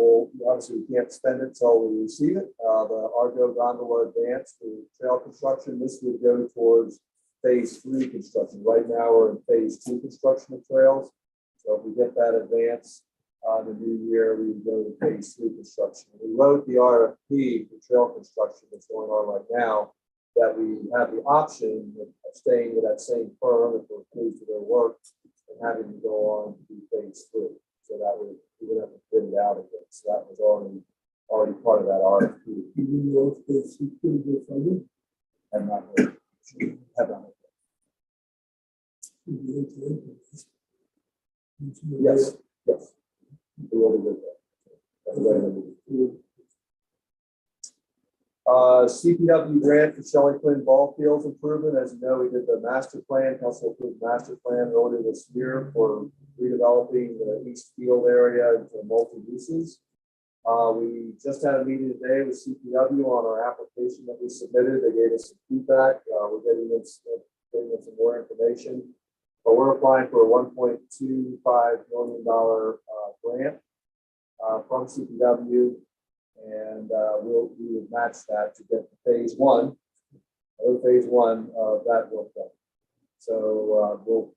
obviously we can't spend it until we receive it. The Argo Gondola Advance for trail construction, this would go towards phase 3 construction. Right now we're in phase 2 construction of trails. So if we get that advance in the new year, we would go to phase 3 construction. We wrote the RFP for trail construction that's going on right now, that we have the option of staying with that same firm if we're pleased with their work and having to go on to phase 3. So that we would have to bid it out again. So that was already part of that RFP. You know, if it's pretty good funding. And not really, have not. Yes, yes. We will be good there. That's the way that we do. CPW grant for Shelley Quinn ball fields improvement. As you know, we did the master plan, council approved master plan earlier this year for redeveloping the East Field area into multi-uses. We just had a meeting today with CPW on our application that we submitted. They gave us some feedback. We're getting them some more information. But we're applying for a $1.25 million grant from CPW. And we would match that to get to phase 1 of that work done. So we'll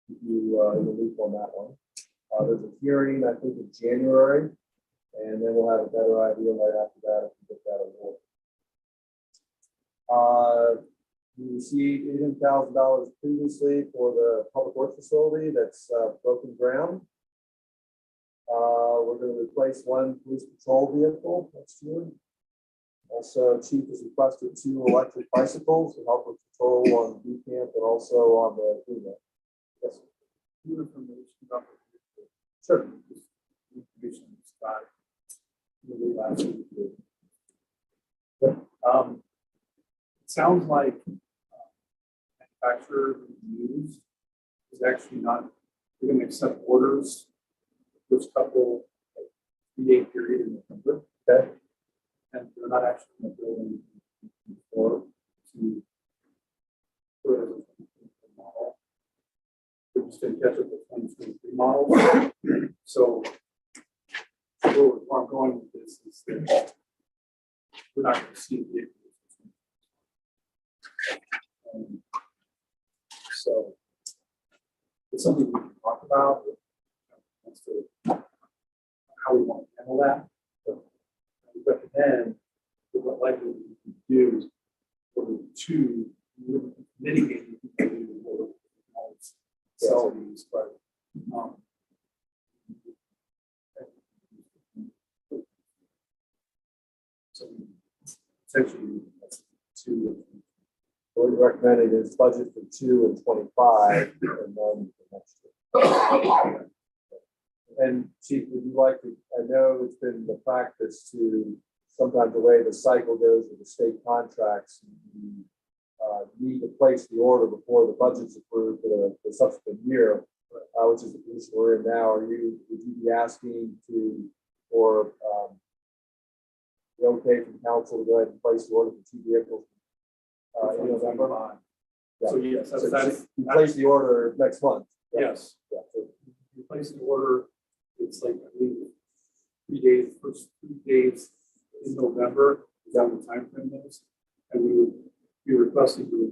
keep you in the loop on that one. There's a hearing, I think, in January, and then we'll have a better idea right after that if we get that award. We received $800,000 previously for the public works facility that's broken ground. We're going to replace one police patrol vehicle next year. Also, Chief has requested 2 electric bicycles to help with patrol on the boot camp and also on the boot camp. Yes. New information about the Sure. Information got really last week. It sounds like manufacturer used is actually not, they're going to accept orders first couple, like, 3-day period in November. Okay. And they're not actually going to build anything before to put it as a 2023 model. They're just going to catch up with 2023 models. So where I'm going with this is that we're not going to see the vehicles. So it's something we can talk about as to how we want to handle that. But I would recommend that what likely we can do for the two mitigating the sell these, but so essentially that's two. What we recommended is budget for 2 and 25 and then the next year. And Chief, would you like to, I know it's been the practice to sometimes the way the cycle goes with the state contracts, you need to place the order before the budget's approved for the subsequent year, which is the position we're in now. Would you be asking for the okay from council to go ahead and place the order for 2 vehicles? In November. Yeah. So yes, So that's you place the order next month. yes. Yeah. So You place the order, it's like, I believe, 3 days, first 3 days in November, is that the time frame is? And we would be requesting to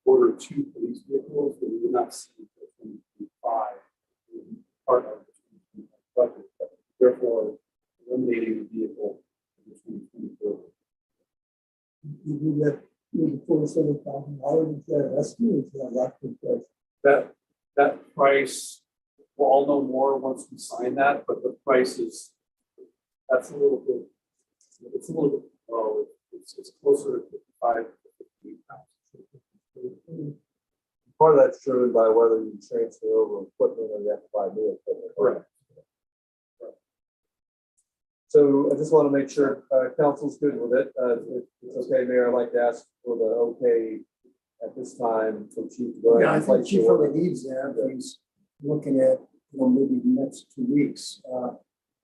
order 2 police vehicles, but we would not see until 2025, part of the 2025 budget, but therefore eliminating the vehicle in the 2024. You do that, you $47,000, is that an estimate, is that locked in price? That price, we'll all know more once we sign that, but the price is, that's a little bit, it's a little bit low. It's closer to 55 to 58,000. part of that's driven by whether you transfer over equipment or you have to buy new equipment. Correct. So I just want to make sure council's good with it. If it's okay, Mayor, I'd like to ask for the okay at this time for Chief to go Yeah, ahead I and think place Chief the order. really needs that. He's looking at, maybe the next 2 weeks.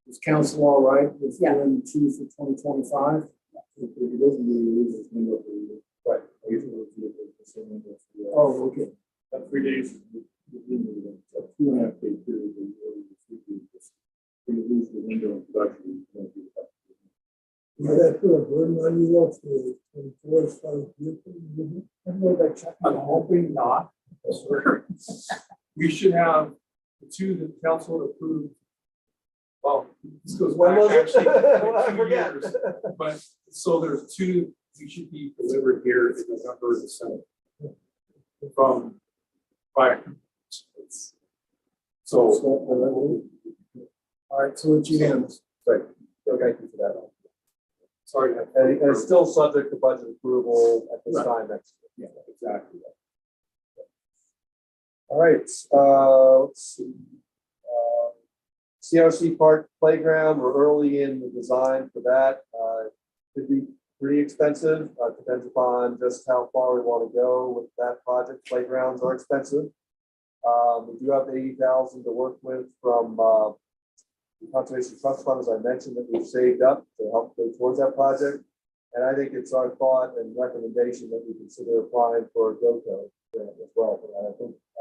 Is council all right with Yeah. doing 2 for 2025? If it doesn't really use this window for you. Right. I usually look at it the same window for you. Oh, okay. That 3 days, a 2.5 day period, when you order the 3 vehicles. When you lose the window of production, you won't be affected. Will that put a burden on you up to 24 as far as vehicles? I'm hoping not. We should have the 2 that council approved. Well, this goes When back was it? actually Well, I 2 forget. years. But so there's 2 we should be delivered here in November and December from prior. So All right, so it's unanimous. Right. So thank you for that. sorry. And it's still subject to budget approval at this Right. time next year. Yeah, exactly. All right, let's see. CRC Park Playground, we're early in the design for that. Could be pretty expensive, depends upon just how far we want to go with that project. Playgrounds are expensive. We do have 80,000 to work with from the Conservation Trust Fund, as I mentioned, that we've saved up to help go towards that project. And I think it's our thought and recommendation that we consider applying for a GOCO grant as well for that.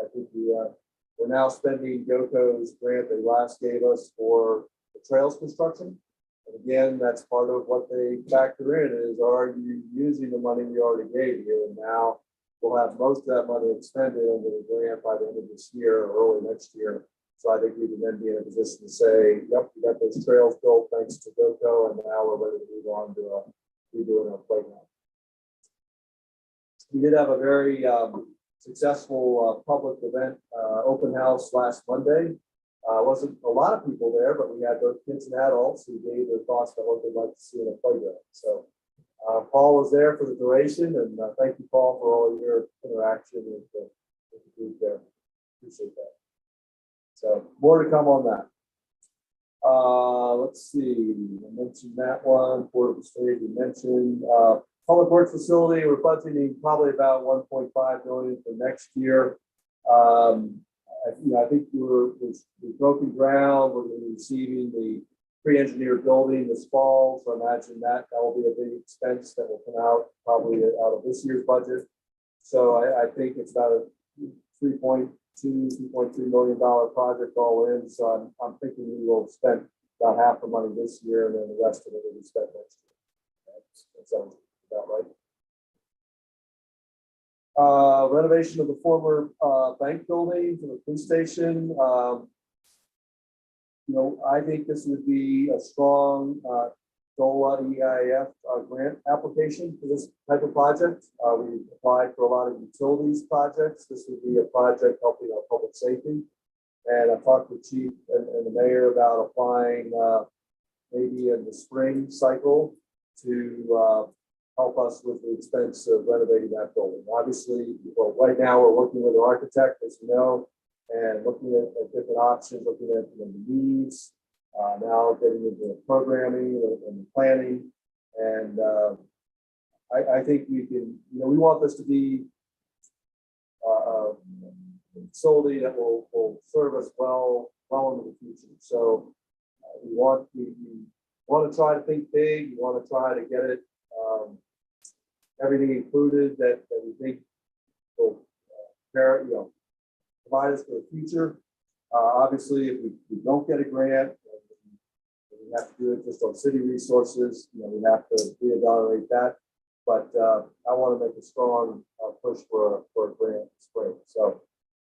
I think we're now spending GOCO's grant they last gave us for the trails construction. And again, that's part of what they factor in is, are you using the money we already gave you? And now we'll have most of that money expended under the grant by the end of this year or early next year. So I think we can then be in a position to say, yep, we got those trails built thanks to GOCO, and now we're ready to move on to redoing our playground. We did have a very successful public event, open house last Monday. Wasn't a lot of people there, but we had both kids and adults who gave their thoughts about what they'd like to see in a playground. So Paul was there for the duration, and thank you, Paul, for all your interaction with the group there. Appreciate that. So more to come on that. Let's see, I mentioned that one, portable stage, we mentioned, public works facility, we're budgeting probably about 1.5 million for next year. I think we've broken ground, we're gonna be receiving the pre-engineered building this fall, so I imagine that will be a big expense that will come out probably out of this year's budget. So I think it's about a $3.3 million project all in. So I'm thinking we will spend about half the money this year, and then the rest of it will be spent next year. That sounds about right. Renovation of the former bank building for the police station. I think this would be a strong DOLA EIF grant application for this type of project. We applied for a lot of utilities projects. This would be a project helping our public safety. And I talked with Chief and the mayor about applying maybe in the spring cycle to help us with the expense of renovating that building. Obviously, right now we're working with an architect, as you know, and looking at different options, looking at the needs, now getting into the programming and the planning. And I think we can, we want this to be a facility that will serve us well into the future. So we want to try to think big. We want to try to get it everything included that we think will provide us for the future. Obviously, if we don't get a grant, we have to do it just on city resources. We have to reevaluate that. But I want to make a strong push for a grant this spring. So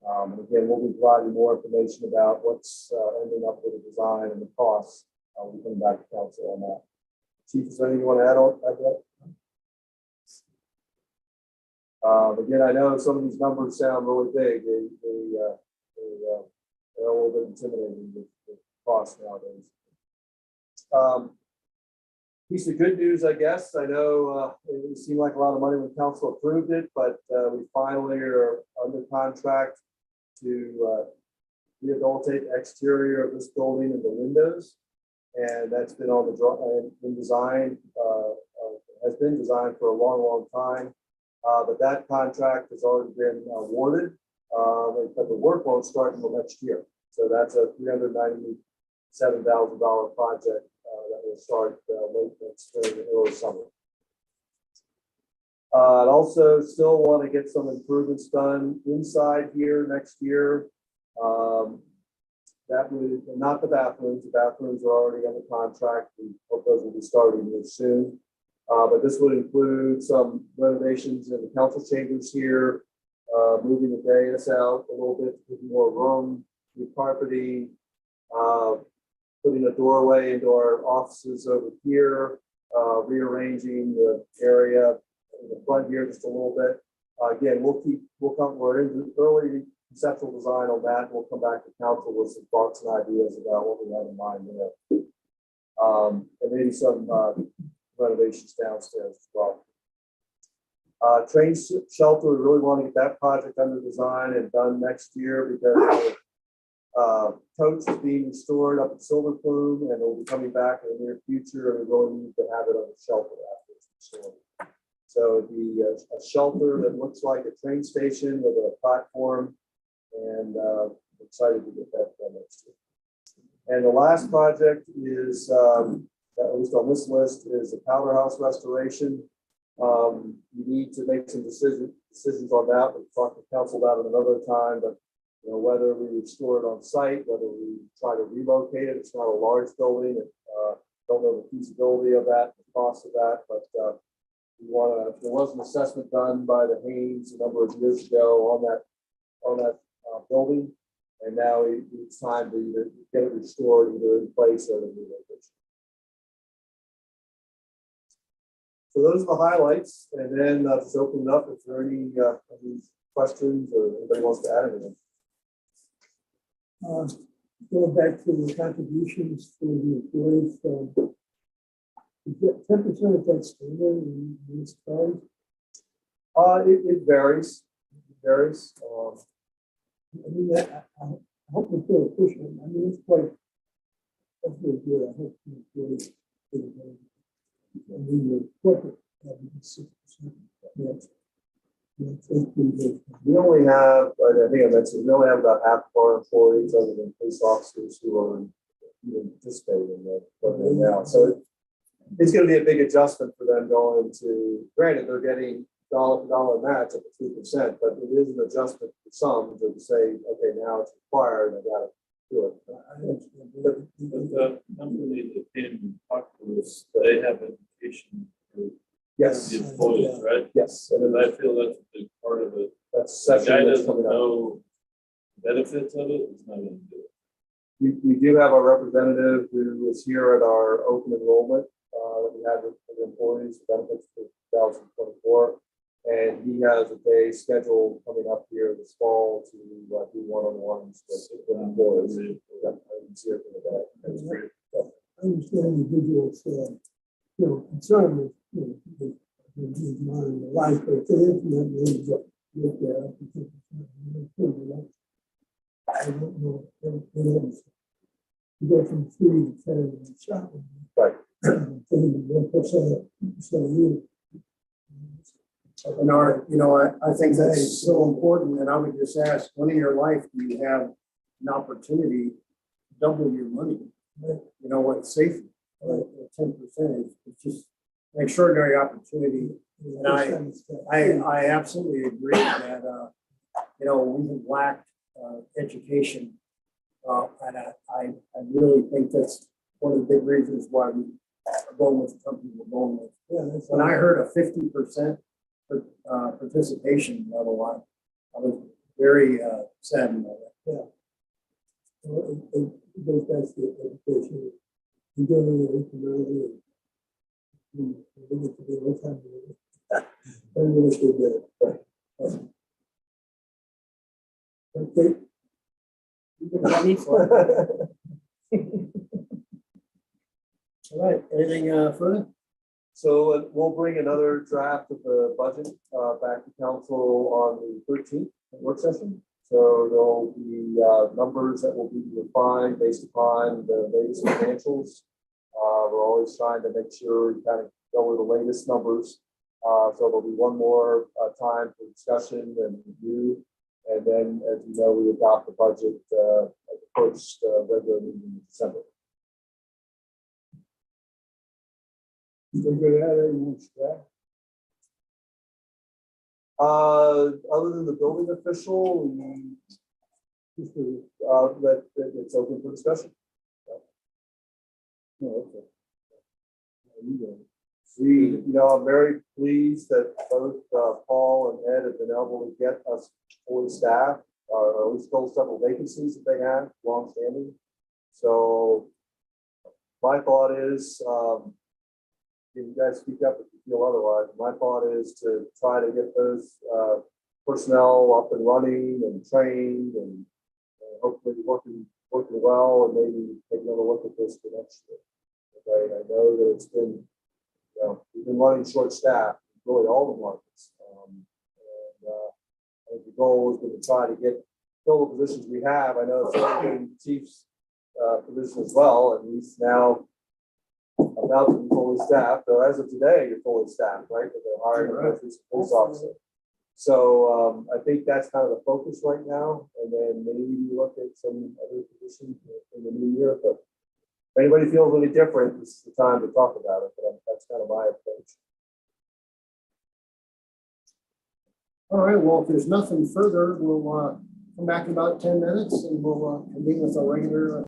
again, we'll be providing more information about what's ending up with the design and the costs. We'll be coming back to council on that. Chief, is there anything you want to add on that? Again, I know some of these numbers sound really big. They're a little bit intimidating with cost nowadays. Piece of good news, I guess. I know it seemed like a lot of money when council approved it, but we finally are under contract to rehabilitate the exterior of this building and the windows, and that's been on the design. Has been designed for a long time. But that contract has already been awarded, but the work won't start until next year. So that's a $397,000 project that will start late next spring, early summer. I'd also still want to get some improvements done inside here next year. That would, not the bathrooms. The bathrooms are already under contract. We hope those will be starting here soon. But this would include some renovations in the council chambers here, moving the dais out a little bit to give more room, new carpeting, putting a doorway into our offices over here, rearranging the area in the front here just a little bit. Again, we're in the early conceptual design on that. We'll come back to council with some thoughts and ideas about what we have in mind there. And maybe some renovations downstairs as well. Train shelter, we really want to get that project under design and done next year because the coach is being restored up at Silver Plume and will be coming back in the near future, and we really need to have it on the shelter after it's restored. So it'd be a shelter that looks like a train station with a platform, and excited to get that done next year. And the last project is, at least on this list, is the powder house restoration. You need to make some decisions on that. We'll talk to council about it another time, but whether we restore it on site, whether we try to relocate it. It's not a large building. Don't know the feasibility of that, the cost of that, but there was an assessment done by the Haynes a number of years ago on that building, and now it's time to either get it restored, either in place or in new location. So those are the highlights, and then just open it up if there are any questions or anybody wants to add anything. Going back to the contributions to the employees, you get 10% of that standard in this time. It varies. It varies. I mean, I hope we feel pushing. I mean, it's quite That's very good. I hope the employees take advantage. I mean, the corporate having 6%. That's 18 days. We only have, I think I mentioned, we only have about half of our employees other than police officers who are even participating in the program now. So it's going to be a big adjustment for them going to, granted, they're getting dollar for dollar match up to 3%, but it is an adjustment for some to say, okay, now it's required, I got to do it. But the company that came and talked to us, they have education for Yes, the employees, right? yes, And I feel that's a big part of it. that's The the guy section that's doesn't coming up. know the benefits of it, he's not gonna do it. We do have a representative who was here at our open enrollment that we had for the employees, benefits for 2024. And he has a day scheduled coming up here this fall to do one-on-ones with employees. Yeah, I can see it for the day. That's great. I understand individuals, concern with, with mind, the life, but if they implement things that look at, I think it's not. I don't know. You go from 3 to 10 in the shop. Right. 1%, you. And I think that's so important, and I would just ask, when in your life do you have an opportunity to double your money? With safety, 10% is it's just an extraordinary opportunity. And I absolutely agree that, we have lacked education. And I really think that's one of the big reasons why we are going with the company we're going with. When I heard a 50% participation level, I was very saddened by that. It goes back to education. You don't know incrementally. You need to be one time. I really should get it. Okay. All right, anything further? So we'll bring another draft of the budget back to council on the 13th work session. So there'll be numbers that will be refined based upon the latest financials. We're always trying to make sure we kind of go with the latest numbers. So there'll be one more time for discussion and review. And then, as you know, we adopt the budget at the first regular meeting in December. You're good at it, you staff. Other than the building official, that it's open for discussion. Oh, okay. I'm very pleased that both Paul and Ed have been able to get us fully staffed, or at least fill several vacancies that they have longstanding. So my thought is, you guys speak up if you feel otherwise. My thought is to try to get those personnel up and running and trained and hopefully working well, and maybe take another look at this for next year. Okay, I know that it's been, we've been running short staff, really all the markets. I think the goal is going to try to fill the positions we have. I know it's been Chief's position as well, and he's now about to be fully staffed. So as of today, you're fully staffed, right? Because they're hiring a police officer. So I think that's kind of the focus right now, and then maybe look at some other positions in the new year. But if anybody feels any different, this is the time to talk about it. But that's kind of my approach. All right, well, if there's nothing further, we'll come back in about 10 minutes and we'll convene with our regular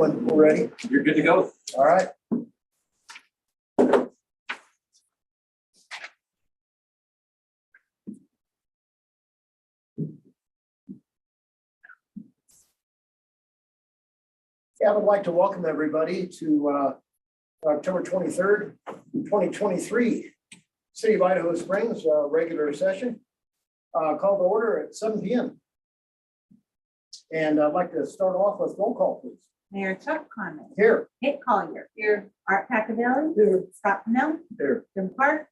when we're ready. You're good to go. All right. Yeah, I would like to welcome everybody to October 23rd, 2023, City of Idaho Springs regular session. Call to order at 7 p.m. And I'd like to start off with roll call, please. Mayor Chuck Condon. Here. Kate Collier. Here. Art Cacavelli. Here. Scott Pennell. Here. Jim Clark.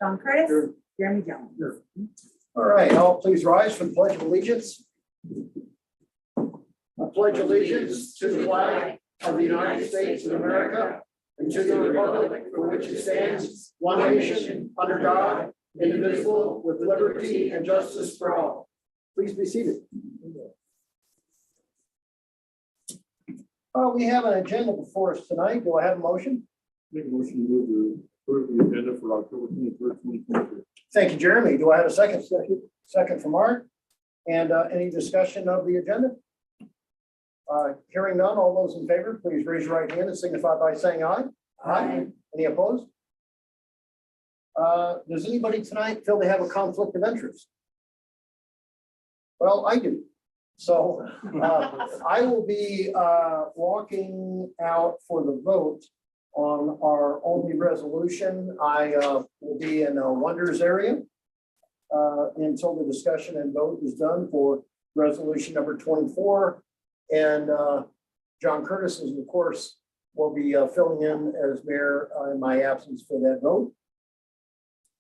John Curtis. Here. Jeremy Jones. Here. All right, all please rise for the Pledge of Allegiance. I pledge allegiance to the flag of the United States of America and to the republic for which it stands, one nation, under God, indivisible, with liberty and justice for all. Please be seated. We have an agenda before us tonight. Do I have a motion? Make a motion to move to approve the agenda for October 23rd, 2023. Thank you, Jeremy. Do I have a second? Second from Art. And any discussion of the agenda? Hearing none, all those in favor, please raise your right hand and signify by saying aye. Aye. Any opposed? Does anybody tonight feel they have a conflict of interest? Well, I do. So I will be walking out for the vote on our only resolution. I will be in a Wonders area until the discussion and vote is done for resolution number 24. And John Curtis is, of course, will be filling in as mayor in my absence for that vote.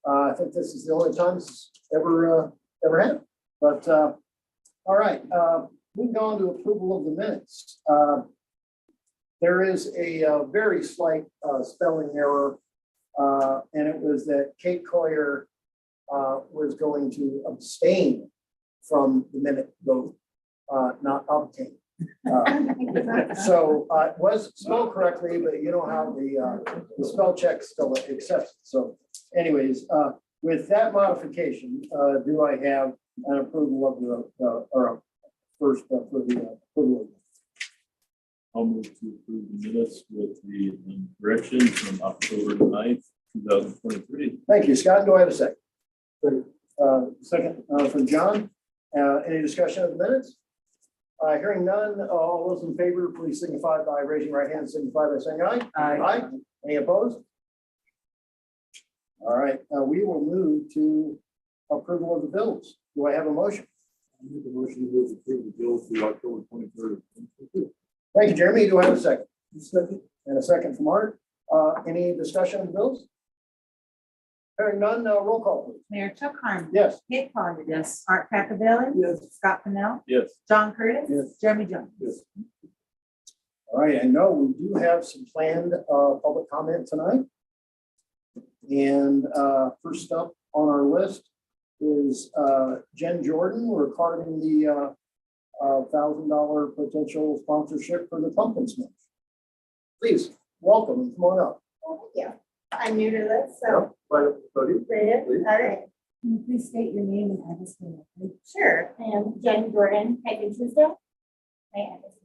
I think this is the only time it's ever happened. But all right, moving on to approval of the minutes. There is a very slight spelling error, and it was that Kate Collier was going to abstain from the minute vote, not obtain. So it was spelled correctly, but you know how the spell check still accepts it. So anyways, with that modification, do I have an approval of the or first for the approval? I'll move to approve the minutes with the correction from October 9th, 2023. Thank you, Scott. Do I have a second? Second from John. Any discussion of the minutes? Hearing none, all those in favor, please signify by raising your right hand, signify by saying aye. Aye. Any opposed? All right, we will move to approval of the bills. Do I have a motion? I make a motion to move to approve the bills for October 23rd, 2023. Thank you, Jeremy. Do I have a second? Second. And a second from Art. Any discussion of the bills? Hearing none, roll call, please. Mayor Chuck Condon. Yes. Kate Collier. Yes. Art Cacavelli. Yes. Scott Pennell. Yes. John Curtis. Yes. Jeremy Jones. Yes. All right, I know we do have some planned public comment tonight. And first up on our list is Jen Jordan. We're carving the $1,000 potential sponsorship for the pumpkin smash. Please, welcome and come on up. Well, thank you. I'm new to this, so. Right up to the podium. Ready? Please. All right. Can you please state your name and address for the record? Sure. I am Jen Jordan, Hyden Truesdale. My address is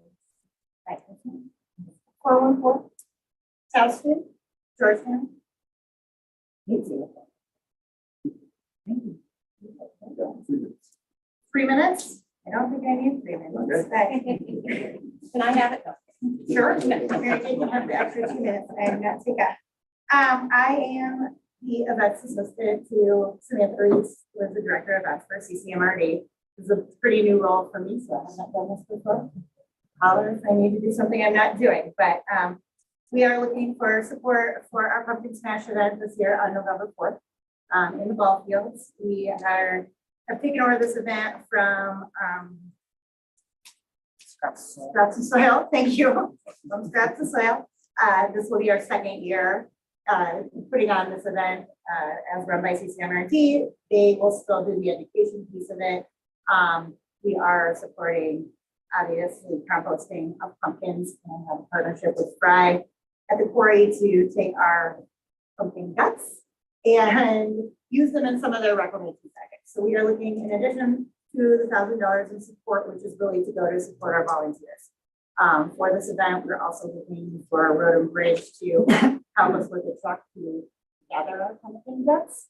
414 South Street, Georgetown. Thank you. Thank you. 3 minutes? I don't think I need 3 minutes. Can I have it? Sure. Mary Jane can have the extra 2 minutes. I am not take that. I am the events assistant to Samantha Reese, who is the director of events for CCMRD. This is a pretty new role for me, so I have not done this before. Holler if I need to do something I'm not doing, but we are looking for support for our pumpkin smash event this year on November 4th in the ball fields. We have taken over this event from Scraps and Soil. Thank you. From Scraps and Soil. This will be our second year putting on this event as run by CCMRT. They will still do the education piece of it. We are supporting, obviously, composting of pumpkins and have a partnership with Fry at the quarry to take our pumpkin guts and use them in some of their reclamation packets. So we are looking, in addition to the $1,000 in support, which is really to go to support our volunteers. For this event, we're also looking for a road and bridge to help us with the truck to gather our pumpkin guts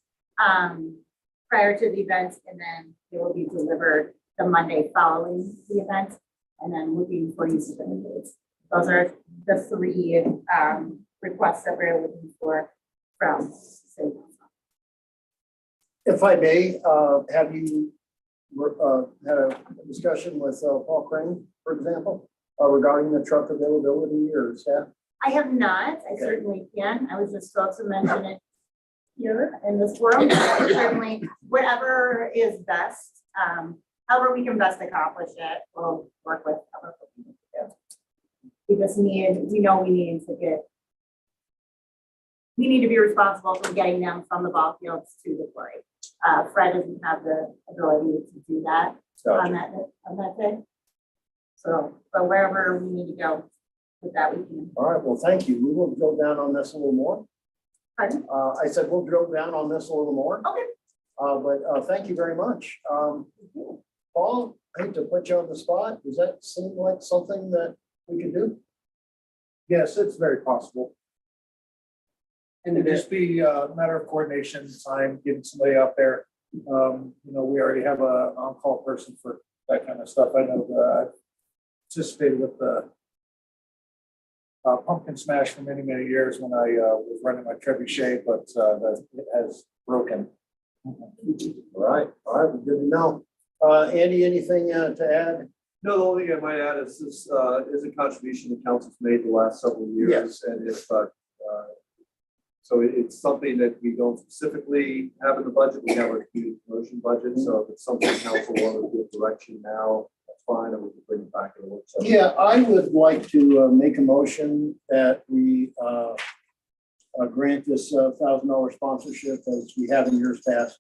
prior to the event, and then it will be delivered the Monday following the event, and then looking for use of images. Those are the three requests that we're looking for from City Council. If I may, have you had a discussion with Paul Crane, for example, regarding the truck availability or staff? I have not, I certainly can. I was just about to mention it here in this forum. Certainly, whatever is best, however we can best accomplish it, we'll work with other people to do. We just need, we know we need to be responsible for getting them from the ball fields to the quarry. Fred doesn't have the ability to do that on that day. So, but wherever we need to go with that, we can. All right, well, thank you. We will drill down on this a little more. Pardon? I said we'll drill down on this a little more. Okay. But thank you very much. Paul, I hate to put you on the spot. Does that seem like something that we could do? Yes, it's very possible. And It'd just be a matter of coordination, time, getting somebody out there. We already have a on-call person for that kind of stuff. I know that I've participated with the pumpkin smash for many, many years when I was running my trebuchet, but that it has broken. All right, good to know. Andy, anything to add? No, the only thing I might add is this is a contribution the council's made the last several years. Yes. And if, so it's something that we don't specifically have in the budget. We have our community promotion budget. So if it's something council wanted to give direction now, that's fine, and we can bring it back in a work session. Yeah, I would like to make a motion that we grant this $1,000 sponsorship as we have in years past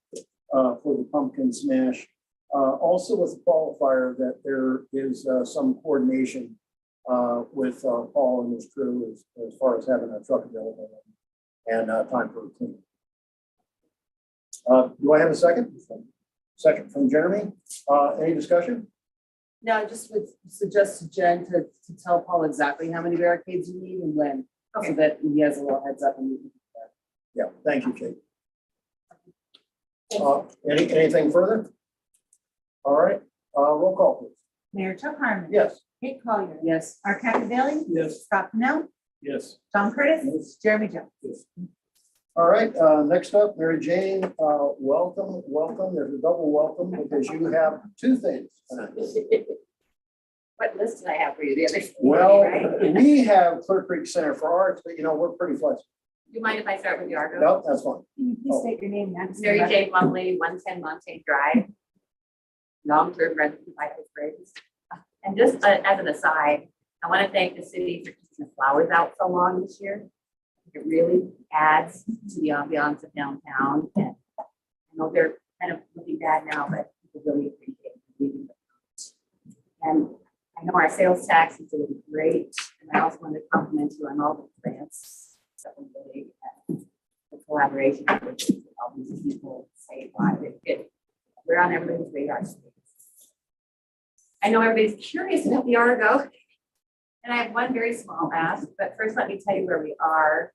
for the pumpkin smash. Also with the qualifier that there is some coordination with Paul and his crew as far as having a truck available and time for cleaning. Do I have a second? Second from Jeremy. Any discussion? no, I just would suggest to Jen to tell Paul exactly how many barricades you need and when, so that he has a little heads up and we can. Yeah, thank you, Kate. Anything further? All right, roll call, please. Mayor Chuck Harmon. Yes. Kate Collier. Yes. Art Cacavelli. Yes. Scott Pennell. Yes. John Curtis. Yes. Jeremy Jones. All right, next up, Mary Jane, welcome. There's a double welcome because you have two things tonight. What list did I have for you the other day? Well, Right? we have Clear Creek Center for Arts, but we're pretty flexible. Do you mind if I start with the Argo? No, that's fine. Can you please state your name and address? Mary Jane Lumley, 110 Montaigne Drive. Long-term resident of Idaho Springs. And just as an aside, I want to thank the city for keeping the flowers out so long this year. It really adds to the ambiance of downtown. And I know they're kind of looking bad now, but people really appreciate it. And I know our sales tax is doing great. And I also want to compliment you on all the grants that we're doing and the collaboration with all these people say, wow, we're on everybody's radar. I know everybody's curious about the Argo. And I have one very small ask, but first let me tell you where we are.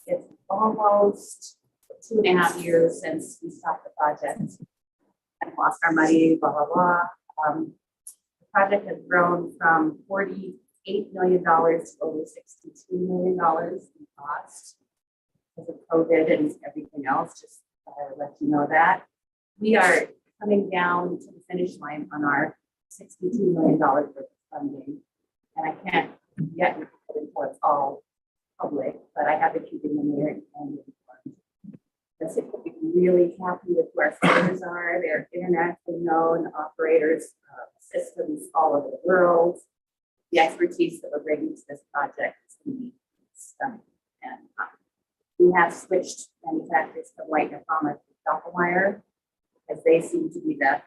It's almost 2.5 years since we stopped the project and lost our money, blah, blah, blah. The project has grown from $48 million to over $62 million in cost because of COVID and everything else, just to let you know that. We are coming down to the finish line on our $62 million worth of funding. And I can't yet report until it's all public, but I have been keeping them there and that's it. We're really happy with who our funders are. They're internationally known operators, systems all over the world. The expertise that we're bringing to this project is going to be stunning. And we have switched manufacturers from White Napalm to Doppelmayr as they seem to be the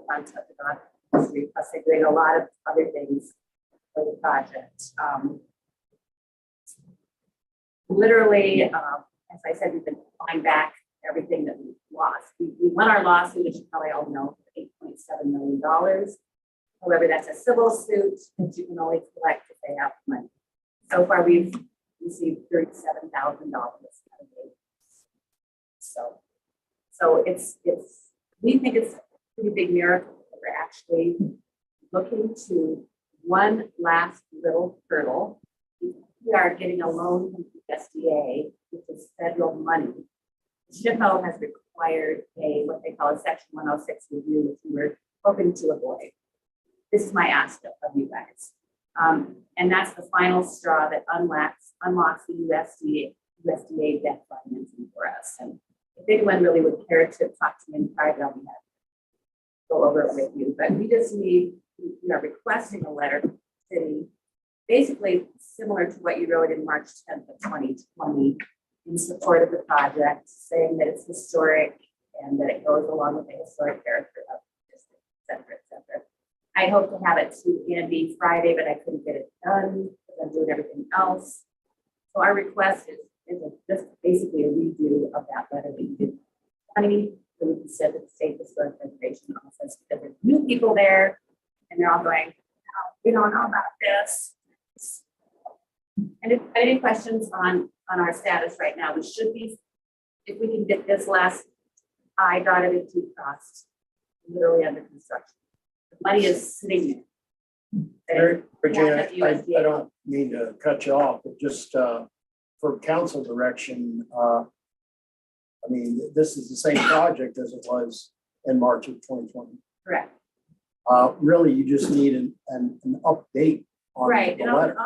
front of the industry. Plus, they're doing a lot of other things for the project. Literally, as I said, we've been buying back everything that we lost. We won our lawsuit, as you probably all know, for $8.7 million. However, that's a civil suit that you can only collect if they have money. So far, we've received $37,000. So we think it's a pretty big miracle that we're actually looking to one last little hurdle. We are getting a loan from the SDA, which is federal money. SHPO has required what they call a Section 106 review, which we were hoping to avoid. This is my ask of you guys. And that's the final straw that unlocks the USDA debt financing for us. And if anyone really would care to talk to me in private, I'll be happy to go over it with you. But we just we are requesting a letter from the city, basically similar to what you wrote in March 10th of 2020 in support of the project, saying that it's historic and that it goes along with the historic character of the district, et cetera, et cetera. I hope to have it to Andy Friday, but I couldn't get it done because I'm doing everything else. So our request is just basically a redo of that letter that you did money that we can send to the State Historic Preservation Office because there's new people there and they're all going, oh, we don't know about this. And if any questions on our status right now, we should be, if we can get this last I dotted and T crossed, literally under construction. The money is sitting there. Virginia, I don't mean to cut you off, but just for council direction, I mean, this is the same project as it was in March of 2020. Correct. Really, you just need an update on Right, the and letter.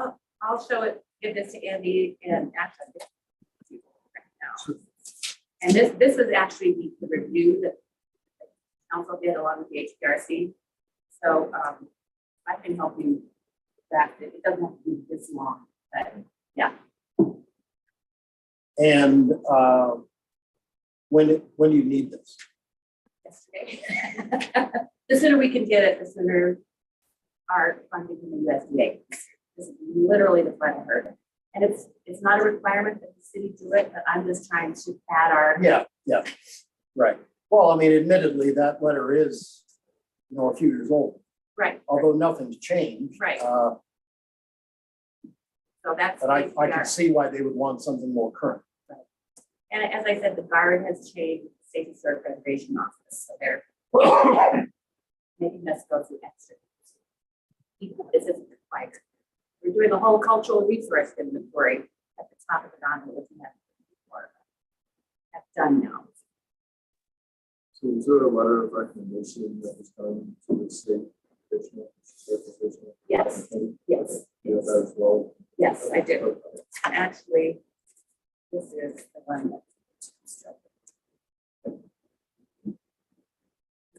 I'll show it, give this to Andy and actually I'll give it to you right now. And this was actually the review that the council did along with the HPRC. So I can help you draft it. It doesn't have to be this long, but yeah. And when do you need this? Yesterday. The sooner we can get it, the sooner our funding from the USDA. This is literally the final hurdle. And it's not a requirement that the city do it, but I'm just trying to add our. Yeah, right. Well, I mean, admittedly, that letter is, a few years old, Right. although nothing's changed. Right. So that's. But I basically can our- see why they would want something more current. And as I said, the guard has changed the State Historic Preservation Office, so they're making us go through extra. This isn't required. We're doing a whole cultural resource inventory at the top of the document, which we have before. That's done now. So is there a letter of recommendation that was done to the state petitioner? Yes, yes, You have that as well? yes, I do. And actually, this is the one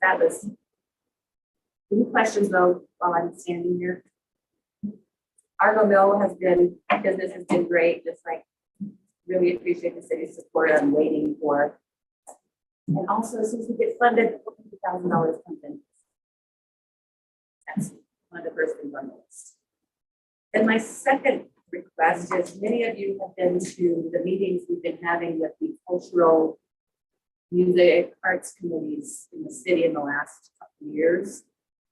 that was. Any questions though while I'm standing here? Argo Mill business has been great, just like really appreciate the city's support. I'm waiting for. And also, since we get funded, $50,000 comes in. That's one of the first things on the list. And my second request is many of you have been to the meetings we've been having with the cultural music arts committees in the city in the last couple of years.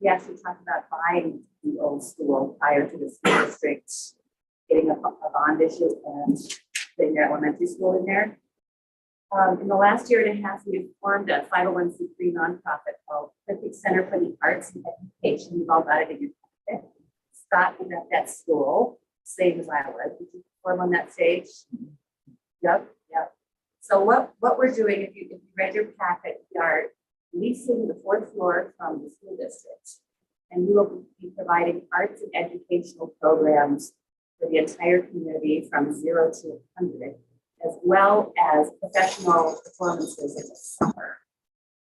We actually talked about buying the old school prior to the school district getting a bond issue and putting their elementary school in there. In the last year and a half, we've formed a 501c3 nonprofit called Pacific Center for the Arts and Education. We've all got it in your pocket. Scott was at that school, same as I was. Did you perform on that stage? Yep. So what we're doing, if you read your packet, we are leasing the 4th floor from the school district. And we will be providing arts and educational programs for the entire community from 0 to 100, as well as professional performances in the summer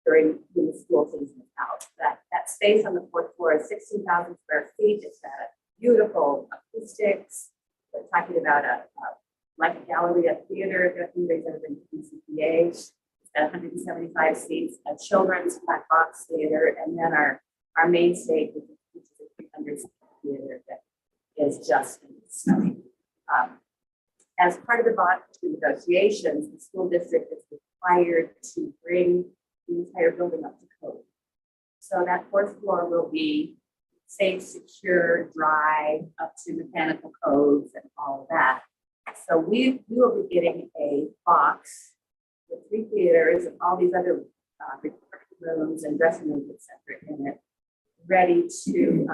during when the school season is out. That space on the 4th floor is 16,000 square feet. It's got a beautiful acoustics. We're talking about like a gallery, a theater, if anybody's ever been to CPA. It's got 175 seats, a children's black box theater, and then our main stage, which is a 300 seat theater that is just stunning. As part of the bond negotiations, the school district is required to bring the entire building up to code. So that 4th floor will be safe, secure drive up to mechanical codes and all of that. So we will be getting a box with 3 theaters and all these other rooms and dressing rooms, et cetera, in it, ready to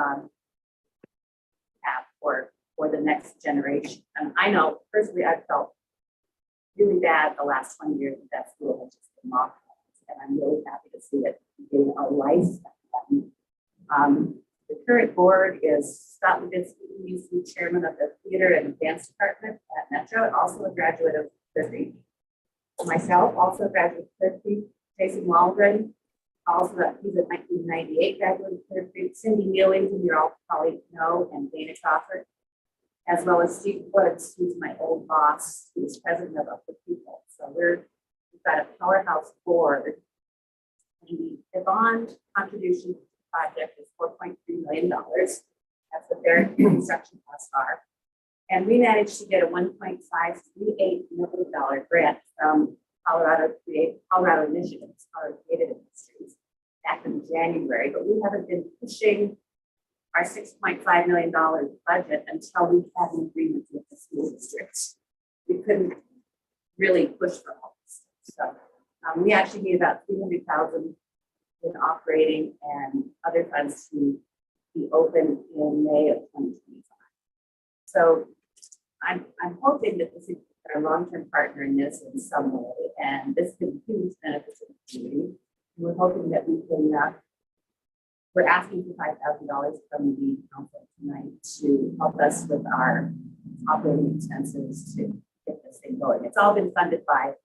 have for the next generation. And I know personally, I've felt really bad the last 20 years that school has just been mocked, and I'm really happy to see it getting a life. The current board is Scott Levinsky, who used to be chairman of the theater and dance department at Metro, also a graduate of Clear Creek. Myself, also a graduate of Clear Creek. Jason Waldron, also he's a 1998 graduate of Clear Creek. Cindy Nealing, who you all probably know, and Dana Crawford, as well as Steve Woods, who's my old boss, who's president of Up the People. So we've got a powerhouse board. And the bond contribution to the project is $4.3 million. That's what their construction costs are. And we managed to get a $1.538 million grant from Colorado Initiatives, Colorado Creative Industries, back in January, but we haven't been pushing our $6.5 million budget until we had an agreement with the school district. We couldn't really push for all this. So we actually need about $300,000 in operating and other funds to be open in May of 2025. So I'm hoping that this is our long-term partner in this in some way, and this can be huge benefits to the community. And we're hoping that we can. We're asking for $5,000 from the council tonight to help us with our operating expenses to get this thing going. It's all been funded by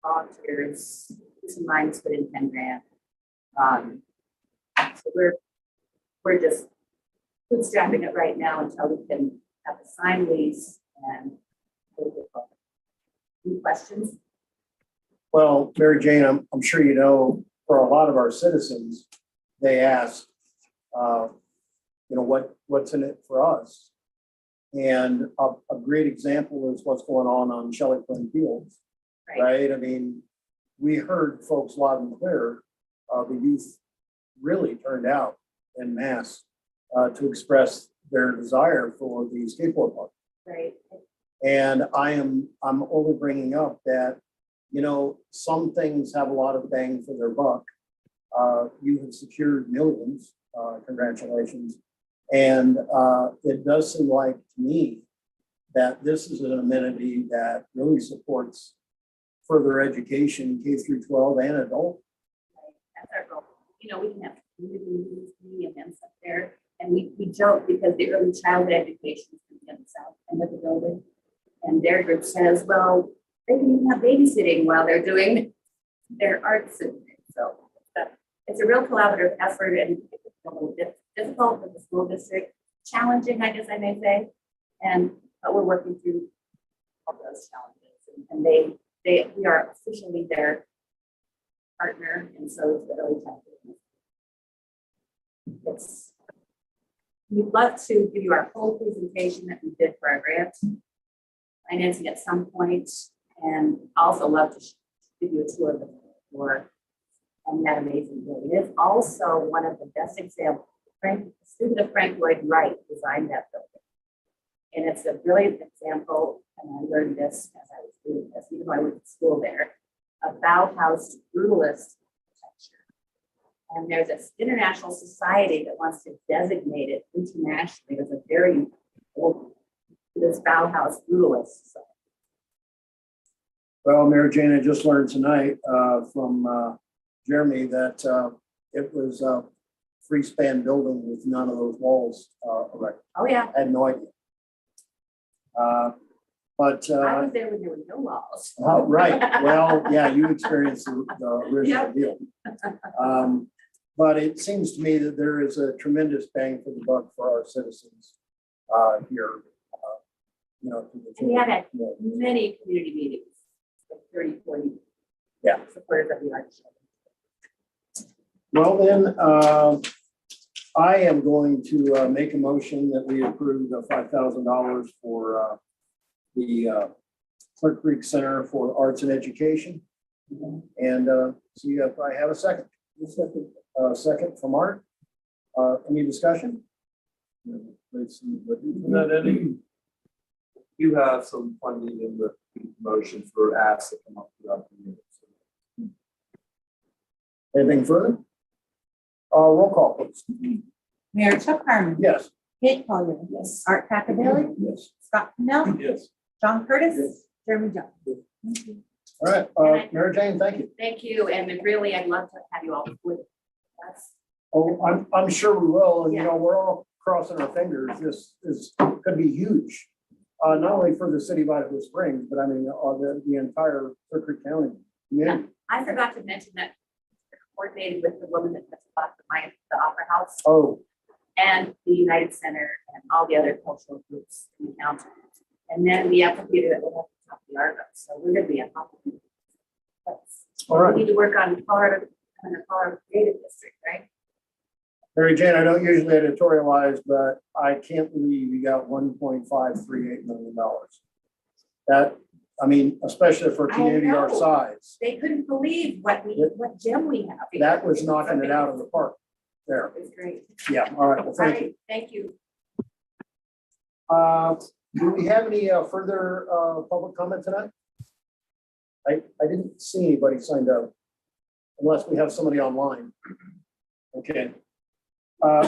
volunteers. Some lines put in 10 grand. So we're just bootstrapping it right now until we can have a signed lease and move it forward. Any questions? Well, Mary Jane, I'm sure you know, for a lot of our citizens, they ask, what's in it for us? And a great example is what's going on Shelley Flynn Fields, right? I mean, we heard folks loud and clear, the youth really turned out en masse to express their desire for the skateboard park. Right. And I'm only bringing up that, some things have a lot of bang for their buck. You have secured millions, congratulations. And it does seem like to me that this is an amenity that really supports further education, K through 12 and adult. That's our goal. We can have community meetings, community events up there. And we joke because the early childhood education is going to be on the south end of the building. And their group says, well, they can even have babysitting while they're doing their arts. And so it's a real collaborative effort, and it's a little bit difficult with the school district, challenging, I guess I may say. But we're working through all those challenges. And we are officially their partner, and so it's the early childhood. We'd love to give you our whole presentation that we did for our grant financing at some point, and also love to give you a tour of the floor and that amazing building. It's also one of the best examples. A student of Frank Lloyd Wright designed that building, and it's a brilliant example. And I learned this as I was doing this, even though I went to school there, a Bauhaus brutalist architecture. And there's this international society that wants to designate it internationally as a very important, this Bauhaus brutalist society. Well, Mary Jane, I just learned tonight from Jeremy that it was a free span building with none of those walls erected. Oh yeah. I had no idea. But I was there when there were no walls. right. Well, yeah, you experienced the original deal. But it seems to me that there is a tremendous bang for the buck for our citizens here. And we have had many community meetings, like 30, 40 supporters of the art show. Well, then, I am going to make a motion that we approve the $5,000 for the Clear Creek Center for Arts and Education. And see if I have a second. Second from Art. Any discussion? You have some funding in the motion for asks that come up throughout the year. Anything further? Roll call, please. Mayor Chuck Harmon. Yes. Kate Collier. Yes. Art Cacavelli. Yes. Scott Pennell. Yes. John Curtis. Jeremy Jones. Thank you. All right, Mary Jane, thank you. Thank you, and really, I'd love to have you all with us. Oh, I'm sure we will, and you know, we're all crossing our fingers. This is, could be huge. Not only for the city of Idaho Springs, but I mean, the entire Circuit County community. I forgot to mention that I coordinated with the woman that testified at the Opera House Oh, and the United Center and all the other cultural groups in the county. And then the amphitheater that will have to top the Argo, so we're gonna be a hot. all right. We need to work on Colorado Creative District, right? Mary Jane, I don't usually editorialize, but I can't believe you got $1.538 million. That, I mean, especially for a community our know. size, They couldn't believe what gem we have. here. that was knocking it out of the park there. It's great. Yeah, all right, well, All thank you. right, thank you. Do we have any further public comment tonight? I didn't see anybody signed up unless we have somebody online. Okay.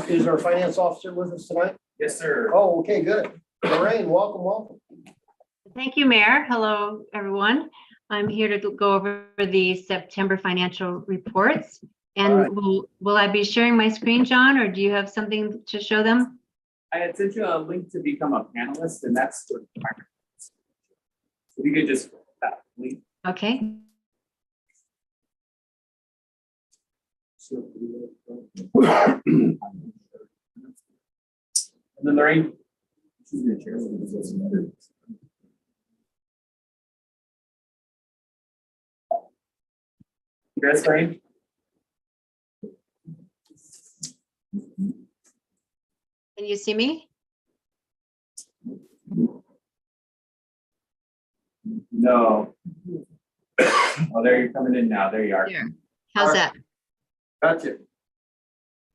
Is our finance officer with us tonight? Yes, sir. Oh, okay, good. Lorraine, welcome. Thank you, Mayor. Hello, everyone. I'm here to go over the September financial reports. All And right. will I be sharing my screen, John, or do you have something to show them? I had sent you a link to become a panelist, and that's the requirement. If you could just link. Okay. And then Lorraine. She's gonna share some of this. Chris, Lorraine? Can you see me? No. Oh, there you're coming in now. There you are. There. How's that? Gotcha.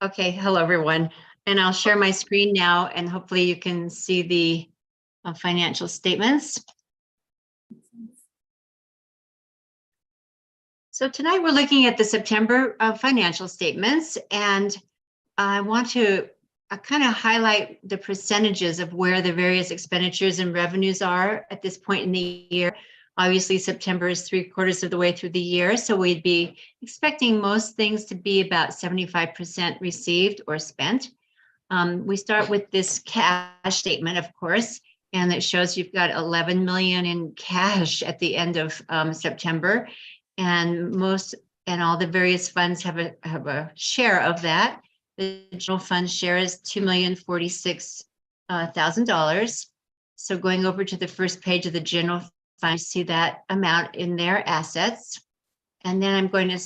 Okay. Hello, everyone. And I'll share my screen now, and hopefully you can see the financial statements. So tonight we're looking at the September financial statements, and I want to kind of highlight the percentages of where the various expenditures and revenues are at this point in the year. Obviously, September is 3/4 of the way through the year, so we'd be expecting most things to be about 75% received or spent. We start with this cash statement, of course, and it shows you've got 11 million in cash at the end of September, and all the various funds have a share of that. The general fund share is $2,046,000. So going over to the first page of the general fund, you see that amount in their assets. And then I'm going to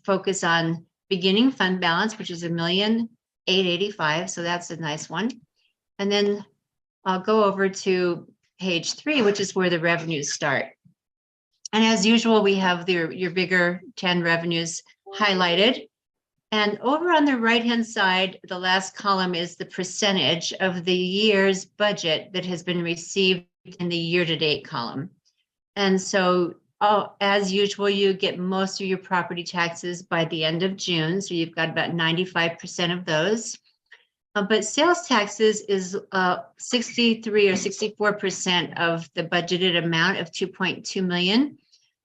focus on beginning fund balance, which is $1,885,000. So that's a nice one. And then I'll go over to page 3, which is where the revenues start. And as usual, we have your bigger 10 revenues highlighted. And over on the right-hand side, the last column is the percentage of the year's budget that has been received in the year-to-date column. And so, as usual, you get most of your property taxes by the end of June. So you've got about 95% of those. But sales taxes is 63 or 64% of the budgeted amount of 2.2 million.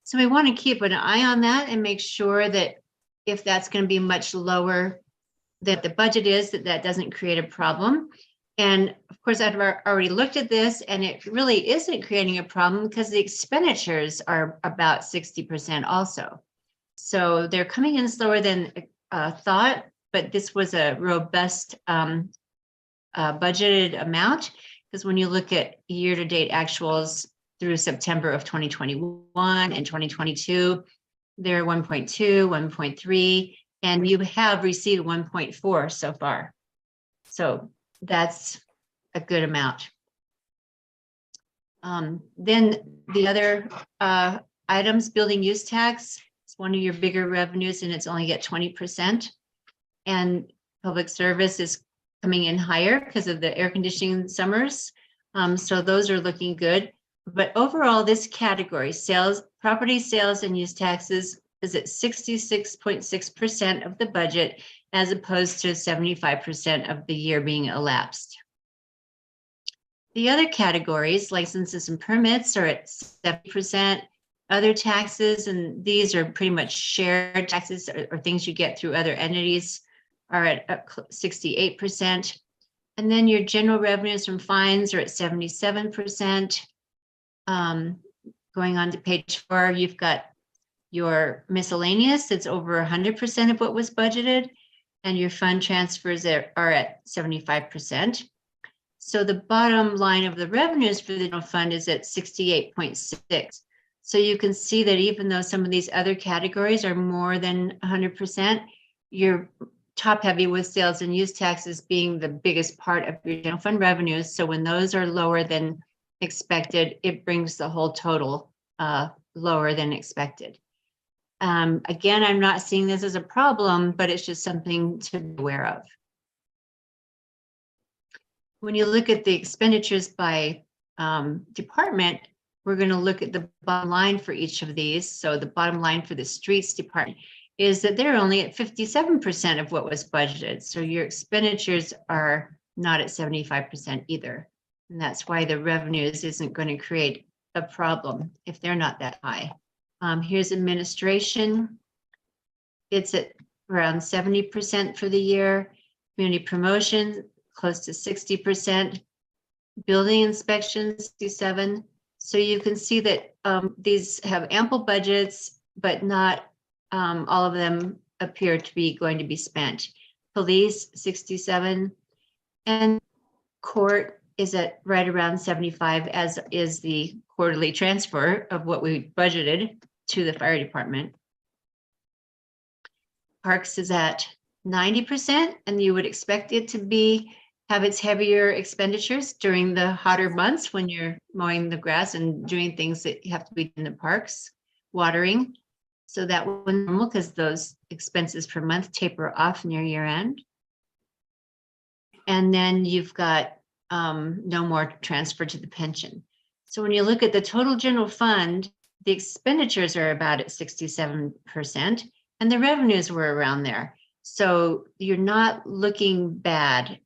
So we want to keep an eye on that and make sure that if that's going to be much lower than the budget is, that doesn't create a problem. And of course, I've already looked at this, and it really isn't creating a problem because the expenditures are about 60% also. So they're coming in slower than thought, but this was a robust budgeted amount, because when you look at year-to-date actuals through September of 2021 and 2022, they're 1.2, 1.3, and you have received 1.4 so far. So that's a good amount. Then the other items, building use tax, it's one of your bigger revenues, and it's only at 20%. And public service is coming in higher because of the air conditioning summers. So those are looking good. But overall, this category, sales, property sales and use taxes, is at 66.6% of the budget, as opposed to 75% of the year being elapsed. The other categories, licenses and permits, are at 70%. Other taxes, and these are pretty much shared taxes or things you get through other entities, are at 68%. And then your general revenues from fines are at 77%. Going on to page 4, you've got your miscellaneous, that's over 100% of what was budgeted, and your fund transfers are at 75%. So the bottom line of the revenues for the general fund is at 68.6. So you can see that even though some of these other categories are more than 100%, you're top heavy with sales and use taxes being the biggest part of your general fund revenues. So when those are lower than expected, it brings the whole total lower than expected. Again, I'm not seeing this as a problem, but it's just something to be aware of. When you look at the expenditures by department, we're going to look at the bottom line for each of these. So the bottom line for the streets department is that they're only at 57% of what was budgeted. So your expenditures are not at 75% either. And that's why the revenues isn't going to create a problem if they're not that high. Here's administration. It's at around 70% for the year. Community promotion, close to 60%. Building inspections, 67%. So you can see that these have ample budgets, but not all of them appear to be going to be spent. Police, 67%. And court is at right around 75%, as is the quarterly transfer of what we budgeted to the fire department. Parks is at 90%, and you would expect it to have its heavier expenditures during the hotter months when you're mowing the grass and doing things that have to be in the parks, watering. So that was normal because those expenses per month taper off near year end. And then you've got no more transfer to the pension. So when you look at the total general fund, the expenditures are about at 67%, and the revenues were around there. So you're not looking bad.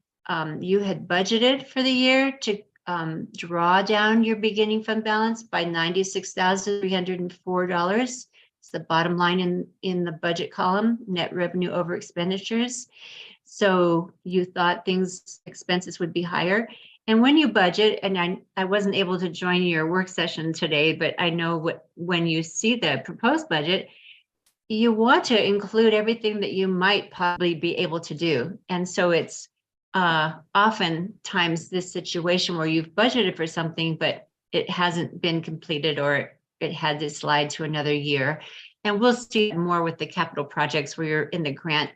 You had budgeted for the year to draw down your beginning fund balance by $96,304. It's the bottom line in the budget column, net revenue over expenditures. So you thought expenses would be higher. And when you budget, and I wasn't able to join your work session today, but I know when you see the proposed budget, you want to include everything that you might possibly be able to do. And so it's oftentimes this situation where you've budgeted for something, but it hasn't been completed, or it had to slide to another year. And we'll see more with the capital projects where you're in the grant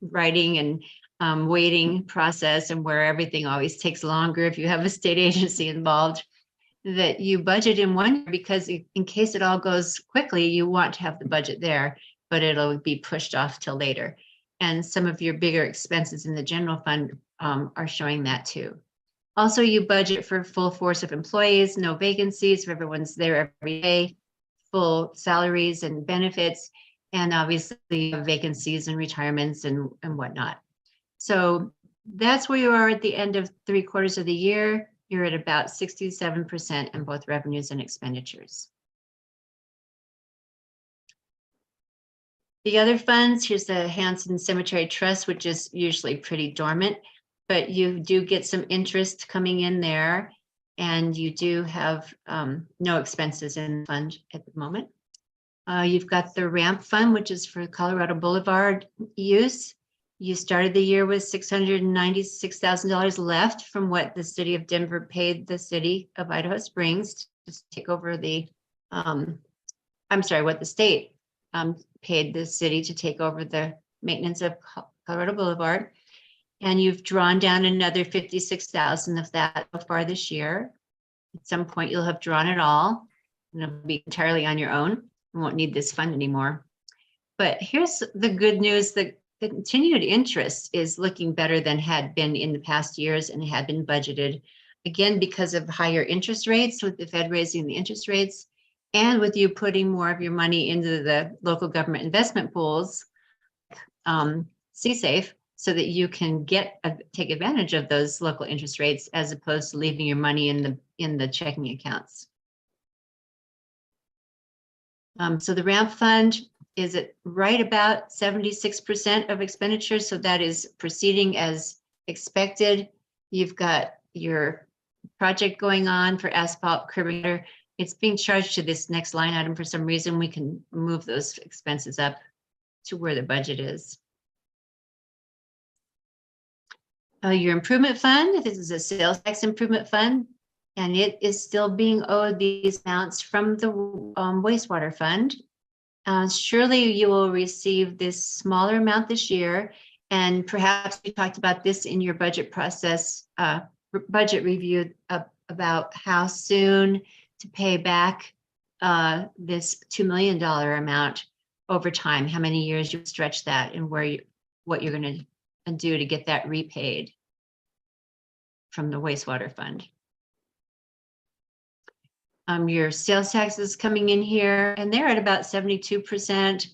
writing and waiting process, and where everything always takes longer if you have a state agency involved, that you budget in one year because in case it all goes quickly, you want to have the budget there, but it'll be pushed off till later. And some of your bigger expenses in the general fund are showing that too. Also, you budget for full force of employees, no vacancies, everyone's there every day, full salaries and benefits, and obviously vacancies and retirements and whatnot. So that's where you are at the end of 3/4 of the year. You're at about 67% in both revenues and expenditures. The other funds, here's the Hanson Cemetery Trust, which is usually pretty dormant, but you do get some interest coming in there, and you do have no expenses in the fund at the moment. You've got the ramp fund, which is for Colorado Boulevard use. You started the year with $696,000 left from what the city of Denver paid the city of Idaho Springs to take over the, what the state paid the city to take over the maintenance of Colorado Boulevard. And you've drawn down another $56,000 of that so far this year. At some point, you'll have drawn it all, and it'll be entirely on your own. You won't need this fund anymore. But here's the good news. The continued interest is looking better than had been in the past years and had been budgeted. Again, because of higher interest rates with the Fed raising the interest rates and with you putting more of your money into the local government investment pools, CSAFE, so that you can take advantage of those local interest rates as opposed to leaving your money in the checking accounts. So the ramp fund is at right about 76% of expenditures. So that is proceeding as expected. You've got your project going on for asphalt curbing. It's being charged to this next line item for some reason. We can move those expenses up to where the budget is. Your improvement fund, this is a sales tax improvement fund, and it is still being owed these amounts from the wastewater fund. Surely you will receive this smaller amount this year, and perhaps you talked about this in your budget process, budget review about how soon to pay back this $2 million amount over time, how many years you stretch that, and what you're going to do to get that repaid from the wastewater fund. Your sales taxes coming in here, and they're at about 72%.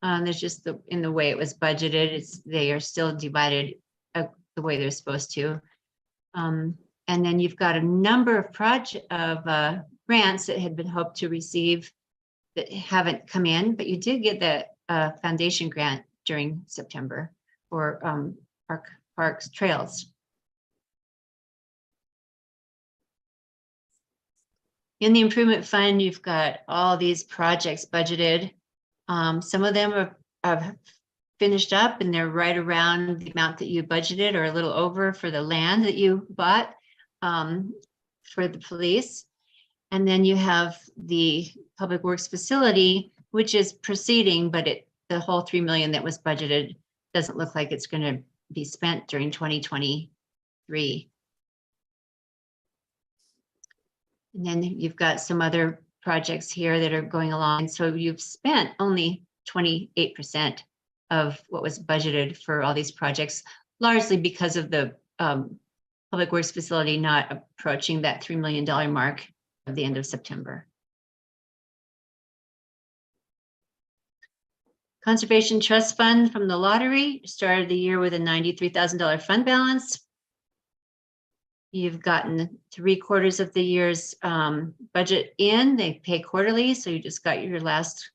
There's just in the way it was budgeted, they are still divided the way they're supposed to. And then you've got a number of grants that had been hoped to receive that haven't come in, but you did get the foundation grant during September for parks trails. In the improvement fund, you've got all these projects budgeted. Some of them have finished up and they're right around the amount that you budgeted or a little over for the land that you bought for the police. And then you have the public works facility, which is proceeding, but the whole $3 million that was budgeted doesn't look like it's going to be spent during 2023. And then you've got some other projects here that are going along. So you've spent only 28% of what was budgeted for all these projects, largely because of the public works facility not approaching that $3 million mark at the end of September. Conservation Trust Fund from the lottery started the year with a $93,000 fund balance. You've gotten 3/4 of the year's budget in. They pay quarterly, so you just got your last,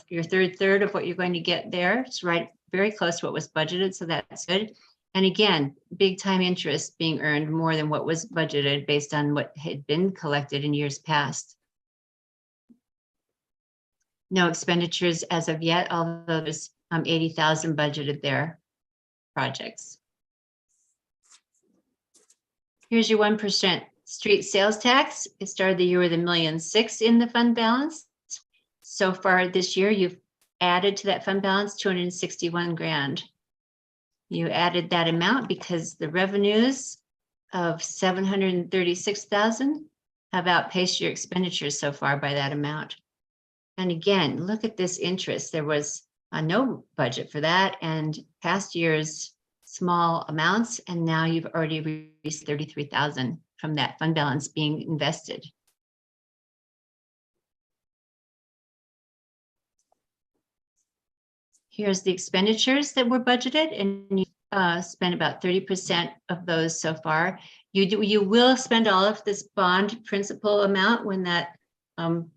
your third of what you're going to get there. It's right, very close to what was budgeted, so that's good. And again, big time interest being earned more than what was budgeted based on what had been collected in years past. No expenditures as of yet, although there's 80,000 budgeted there projects. Here's your 1% street sales tax. It started the year with $1.6 million in the fund balance. So far this year, you've added to that fund balance 261 grand. You added that amount because the revenues of 736,000 have outpaced your expenditures so far by that amount. And again, look at this interest. There was no budget for that, and past years small amounts, and now you've already released 33,000 from that fund balance being invested. Here's the expenditures that were budgeted, and you spent about 30% of those so far. You will spend all of this bond principal amount when that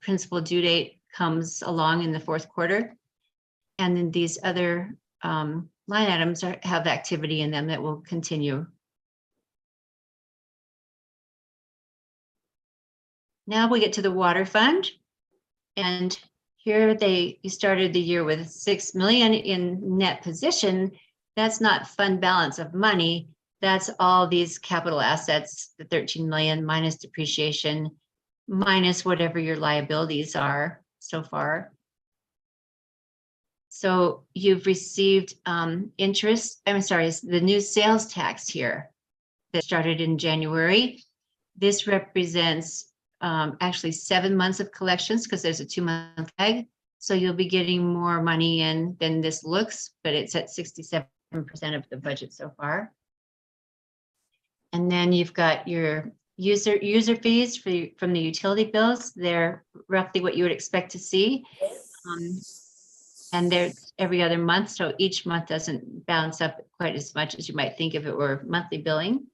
principal due date comes along in the fourth quarter. And then these other line items have activity in them that will continue. Now we get to the water fund, and here you started the year with 6 million in net position. That's not fund balance of money. That's all these capital assets, the 13 million minus depreciation, minus whatever your liabilities are so far. So you've received interest, the new sales tax here that started in January. This represents actually 7 months of collections because there's a 2-month lag. So you'll be getting more money in than this looks, but it's at 67% of the budget so far. And then you've got your user fees from the utility bills. They're roughly what you would expect to see. And they're every other month, so each month doesn't bounce up quite as much as you might think if it were monthly billing.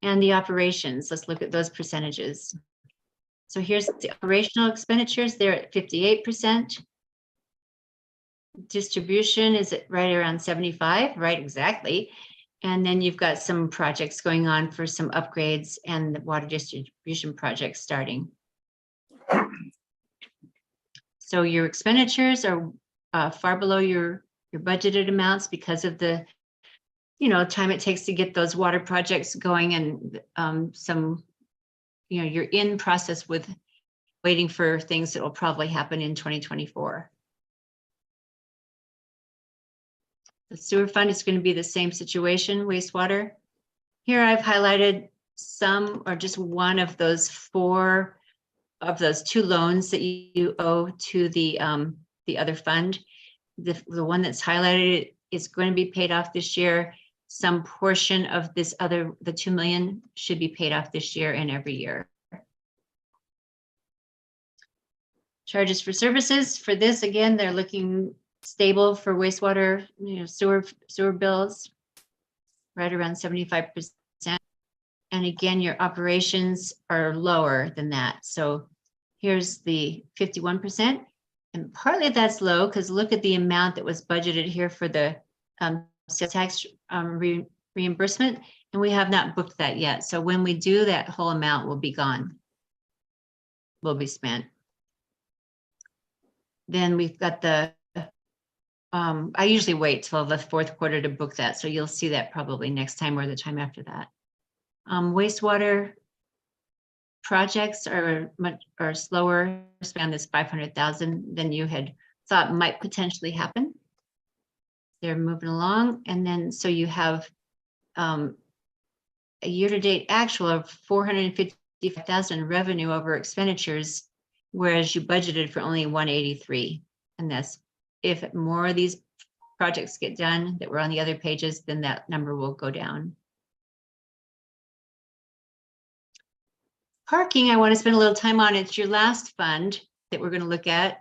And the operations, let's look at those percentages. So here's the operational expenditures, they're at 58%. Distribution is at right around 75, right, exactly. And then you've got some projects going on for some upgrades and the water distribution projects starting. So your expenditures are far below your budgeted amounts because of the, time it takes to get those water projects going and some, you're in process with waiting for things that will probably happen in 2024. The sewer fund is going to be the same situation, wastewater. Here I've highlighted some or just one of those four of those two loans that you owe to the other fund. The one that's highlighted is going to be paid off this year. Some portion of this other, the 2 million should be paid off this year and every year. Charges for services for this, again, they're looking stable for wastewater, sewer bills, right around 75%. And again, your operations are lower than that. So here's the 51%. And partly that's low because look at the amount that was budgeted here for the sales tax reimbursement. And we have not booked that yet. So when we do, that whole amount will be gone, will be spent. Then we've got the, I usually wait till the fourth quarter to book that. So you'll see that probably next time or the time after that. Wastewater projects are slower, span this 500,000 than you had thought might potentially happen. They're moving along. And then, so you have a year-to-date actual of 455,000 revenue over expenditures, whereas you budgeted for only 183. And that's, if more of these projects get done that were on the other pages, then that number will go down. Parking, I want to spend a little time on. It's your last fund that we're going to look at.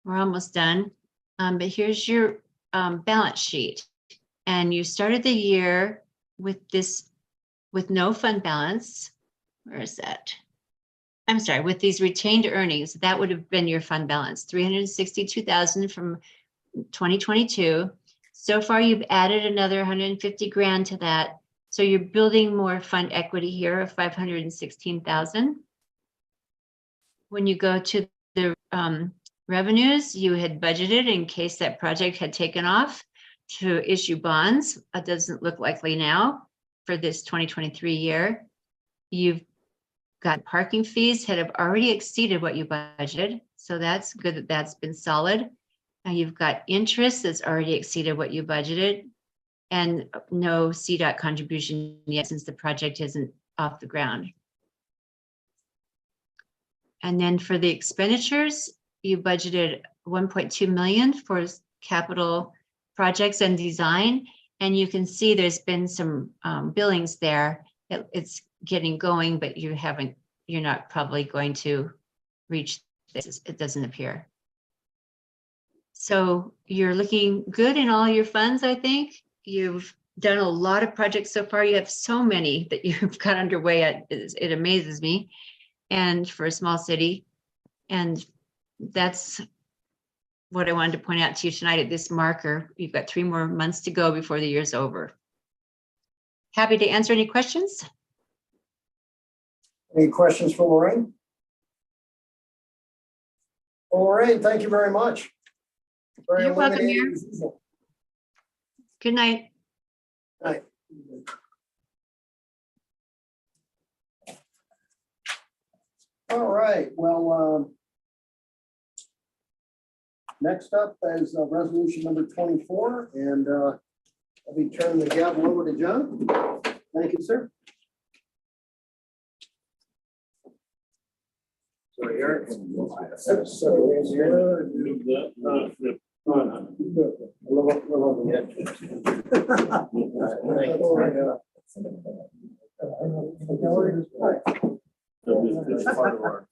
We're almost done. But here's your balance sheet. And you started the year with this, with no fund balance. Where is that? I'm sorry, with these retained earnings, that would have been your fund balance, 362,000 from 2022. So far, you've added another 150 grand to that. So you're building more fund equity here of 516,000. When you go to the revenues, you had budgeted in case that project had taken off to issue bonds. It doesn't look likely now for this 2023 year. You've got parking fees that have already exceeded what you budgeted. So that's good that that's been solid. Now you've got interest that's already exceeded what you budgeted. And no CDOT contribution yet since the project isn't off the ground. And then for the expenditures, you budgeted 1.2 million for capital projects and design. And you can see there's been some billings there. It's getting going, but you're not probably going to reach this. It doesn't appear. So you're looking good in all your funds, I think. You've done a lot of projects so far. You have so many that you've got underway. It amazes me. And for a small city. And that's what I wanted to point out to you tonight at this marker. You've got 3 more months to go before the year's over. Happy to answer any questions. Any questions for Lorraine? Well, Lorraine, thank you very much. Very You're welcome, illuminating Mayor. as usual. Good night. Right. All right, well, next up is resolution number 24, and I'll be turning the gavel over to John. Thank you, sir. So here. Move that, flip. It's part of our.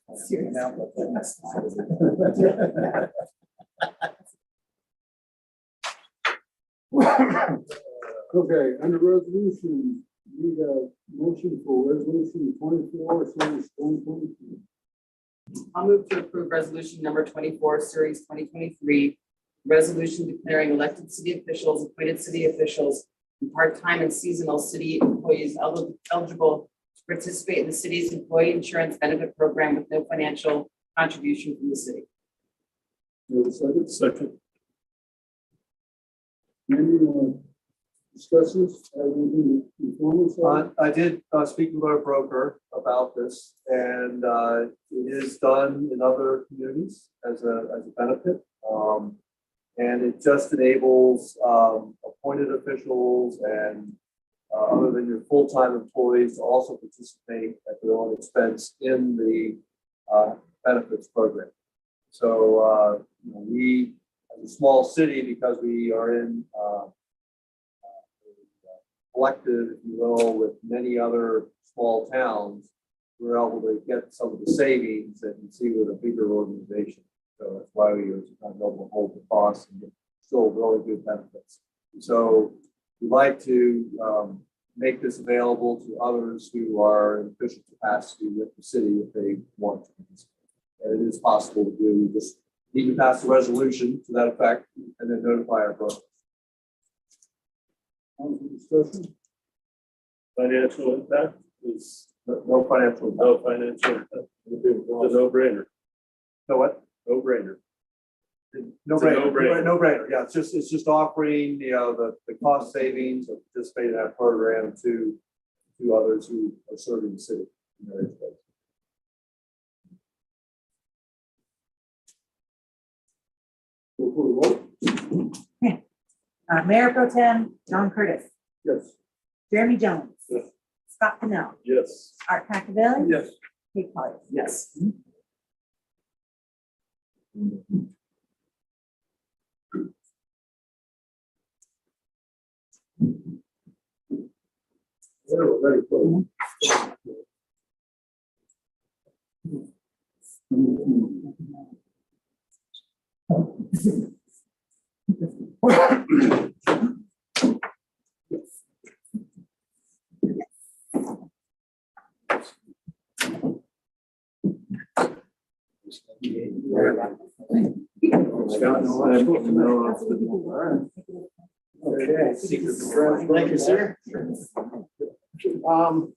Okay, under resolution, need a motion for resolution 24, series 2023. I'll move to approve resolution number 24, series 2023. Resolution declaring elected city officials, appointed city officials, and part-time and seasonal city employees eligible to participate in the city's employee insurance benefit program with no financial contribution from the city. You have a second? Second. Andy, you want to discuss this? Have anything to inform us on? I did speak with our broker about this, and it is done in other communities as a benefit. And it just enables appointed officials and other than your full-time employees to also participate at their own expense in the benefits program. So we, as a small city, because we are in collective, if you will, with many other small towns, we're able to get some of the savings that you see with a bigger organization. So that's why we are kind of able to hold the costs and get still really good benefits. So we'd like to make this available to others who are in official capacity with the city if they want to. And it is possible to do. We just need to pass a resolution to that effect and then notify our brokers. On the discussion? Financial impact is No financial. no financial impact. It's a no-brainer, No what? no-brainer. No It's a brainer. no-brainer. No brainer. Yeah, it's just offering, the cost savings of participating in that program to others who are serving the city. In their areas. Go for the vote? Mayor Pro Tem John Curtis, Yes. Jeremy Jones. Yes. Scott Pennell, Yes. Art Cacavelli. Yes. Kate Collier. Yes. We're ready for Okay. Thank you, sir. All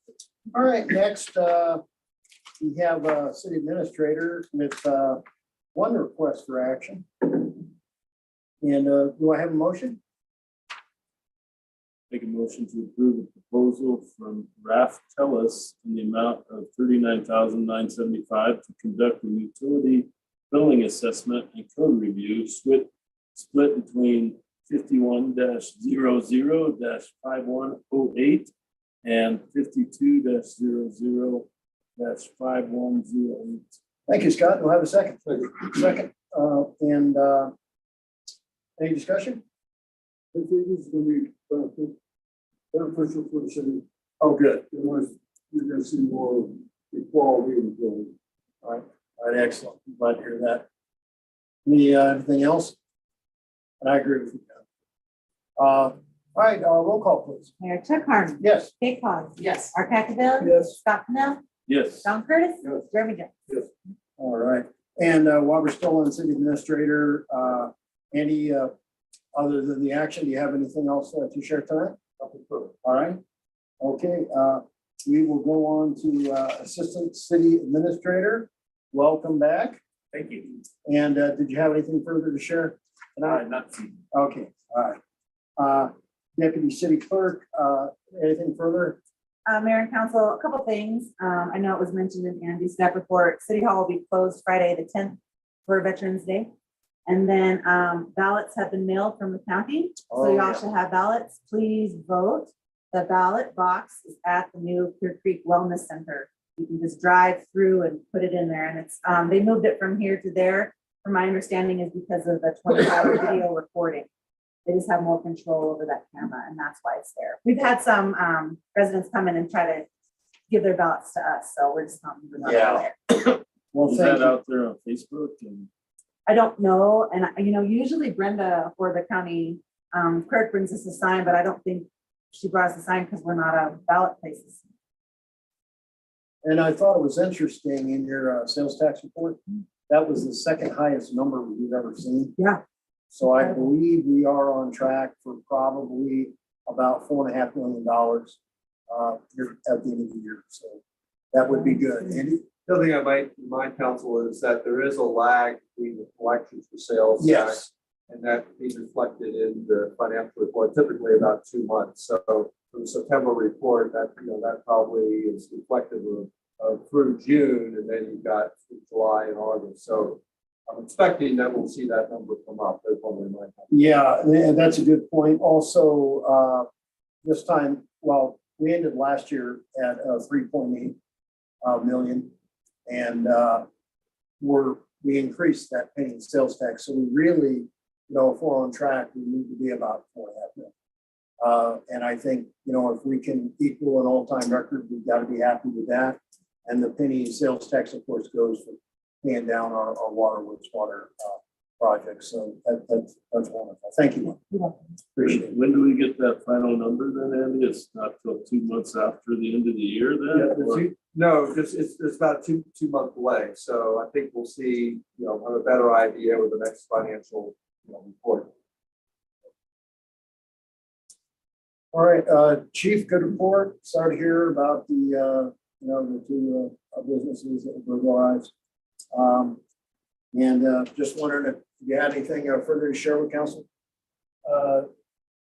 right, next, we have a city administrator with one request for action. And do I have a motion? Make a motion to approve the proposal from Raf Tellis in the amount of $39,975 to conduct a utility billing assessment and code review split between 51-00-5108 and 52-00-5108. Thank you, Scott. We'll have a second. Second, and any discussion? I think this is going to be beneficial for the city. Oh, good. You're going to see more equality in the building. All right, excellent. Glad to hear that. Anything else? And I agree with you. All right, roll call, please. Mayor Chuck Harmon. Yes. Kate Collier. Yes. Art Cacavelli. Yes. Scott Pennell, Yes. John Curtis. Yes. Jeremy Jones. All right. And while we're still on city administrator, any other than the action, do you have anything else to share tonight? All right. Okay, we will go on to assistant city administrator. Welcome back. Thank you. And did you have anything further to share tonight? Not Okay, all right. Deputy city clerk, anything further? Mayor and council, a couple things. I know it was mentioned in Andy's staff report. City Hall will be closed Friday, the 10th for Veterans Day. And then ballots have been mailed from the county. So Oh, y'all yeah. should have ballots. Please vote. The ballot box is at the new Clear Creek Wellness Center You can just drive through and put it in there, and it's, they moved it from here to there, from my understanding is because of the 24-hour video recording. They just have more control over that camera, and that's why it's there. We've had some residents come in and try to give their ballots to us, so we're just not moving on Yeah. there. Well, Is thank that you. out there on Facebook and? I don't know, and usually Brenda for the county clerk brings us a sign, but I don't think she brought us a sign because we're not a ballot places. And I thought it was interesting in your sales tax report, that was the second highest number we've ever seen. Yeah. So I believe we are on track for probably about $4.5 million here at the end of the year. So that would be good. Andy? The other thing I might remind council is that there is a lag between the collections for sales Yes. tax, and that being reflected in the financial report, typically about 2 months. So from the September report, that, that probably is reflective of through June, and then you've got July and August. So I'm expecting that we'll see that number come up. That's one we might have. Yeah, and that's a good point. Also, this time, well, we ended last year at 3.8 million, and we increased that paying sales tax. So we really, if we're on track, we need to be about 4.5 million. And I think, if we can equal an all-time record, we've got to be happy with that. And the penny sales tax, of course, goes for paying down our water, wastewater projects. So that's wonderful. Thank you. Appreciate it. When do we get that final number then, Andy? It's not till 2 months after the end of the year then? Or- No, just it's about a 2-month delay. So I think we'll see, have a better idea with the next financial report. All right, Chief, good report. Sorry to hear about the two businesses that were burglarized. And just wondering if you had anything further to share with council?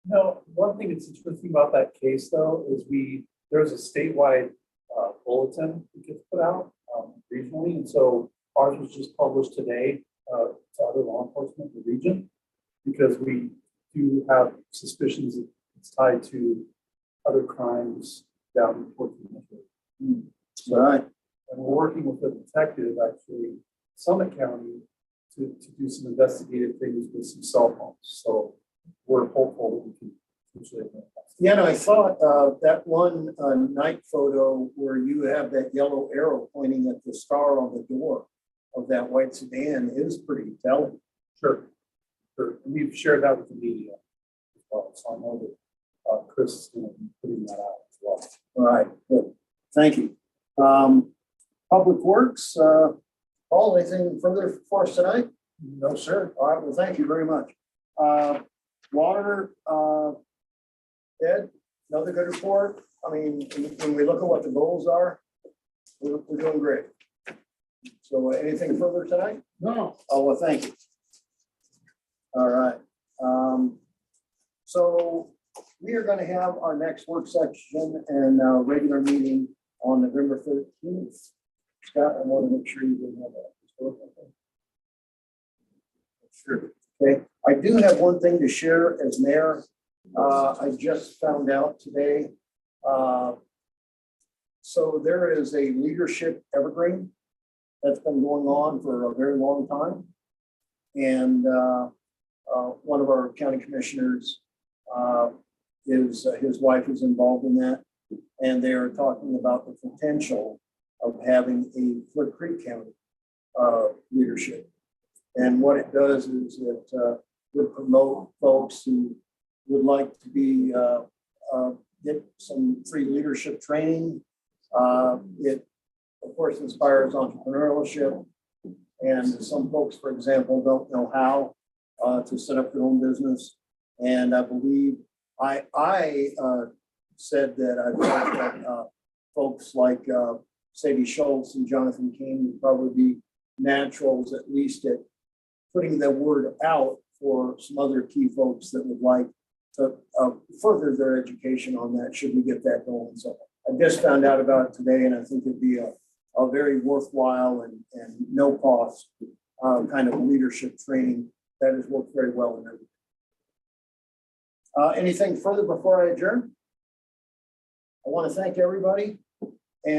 No, one thing that's interesting about that case though, is there's a statewide bulletin that gets put out regionally. And so ours was just published today to other law enforcement in the region, because we do have suspicions that it's tied to other crimes down towards the metro. All right. And we're working with a detective actually, Summit County, to do some investigative things with some cell phones. So we're hopeful that we can potentially. Yeah, no, I thought that one night photo where you have that yellow arrow pointing at the star on the door of that white sedan is pretty telling. Sure. And we've shared that with the media as well. So I know that Chris is going to be putting that out as well. All right, good. Thank you. Public Works, Paul, anything further for us tonight? No, sir. All right, well, thank you very much. Water, Ed, another good report. I mean, when we look at what the goals are, we're doing great. So anything further tonight? No. Oh, well, thank you. All right. So we are going to have our next work section and regular meeting on November 13th. Scott, I want to make sure you didn't have that. Sure. Okay. I do have one thing to share as mayor. I just found out today. So there is a leadership evergreen that's been going on for a very long time. And one of our county commissioners his wife is involved in that. And they're talking about the potential of having a Flick Creek County leadership. And what it does is it would promote folks who would like to be get some free leadership training. It, of course, inspires entrepreneurship. And some folks, for example, don't know how to set up their own business. And I believe I said that I thought that folks like Sadie Schultz and Jonathan King would probably be naturals, at least at putting the word out for some other key folks that would like to further their education on that, should we get that going. So I just found out about it today, and I think it'd be a very worthwhile and no cost kind of leadership training that has worked very well in everything. Anything further before I adjourn? I want to thank everybody.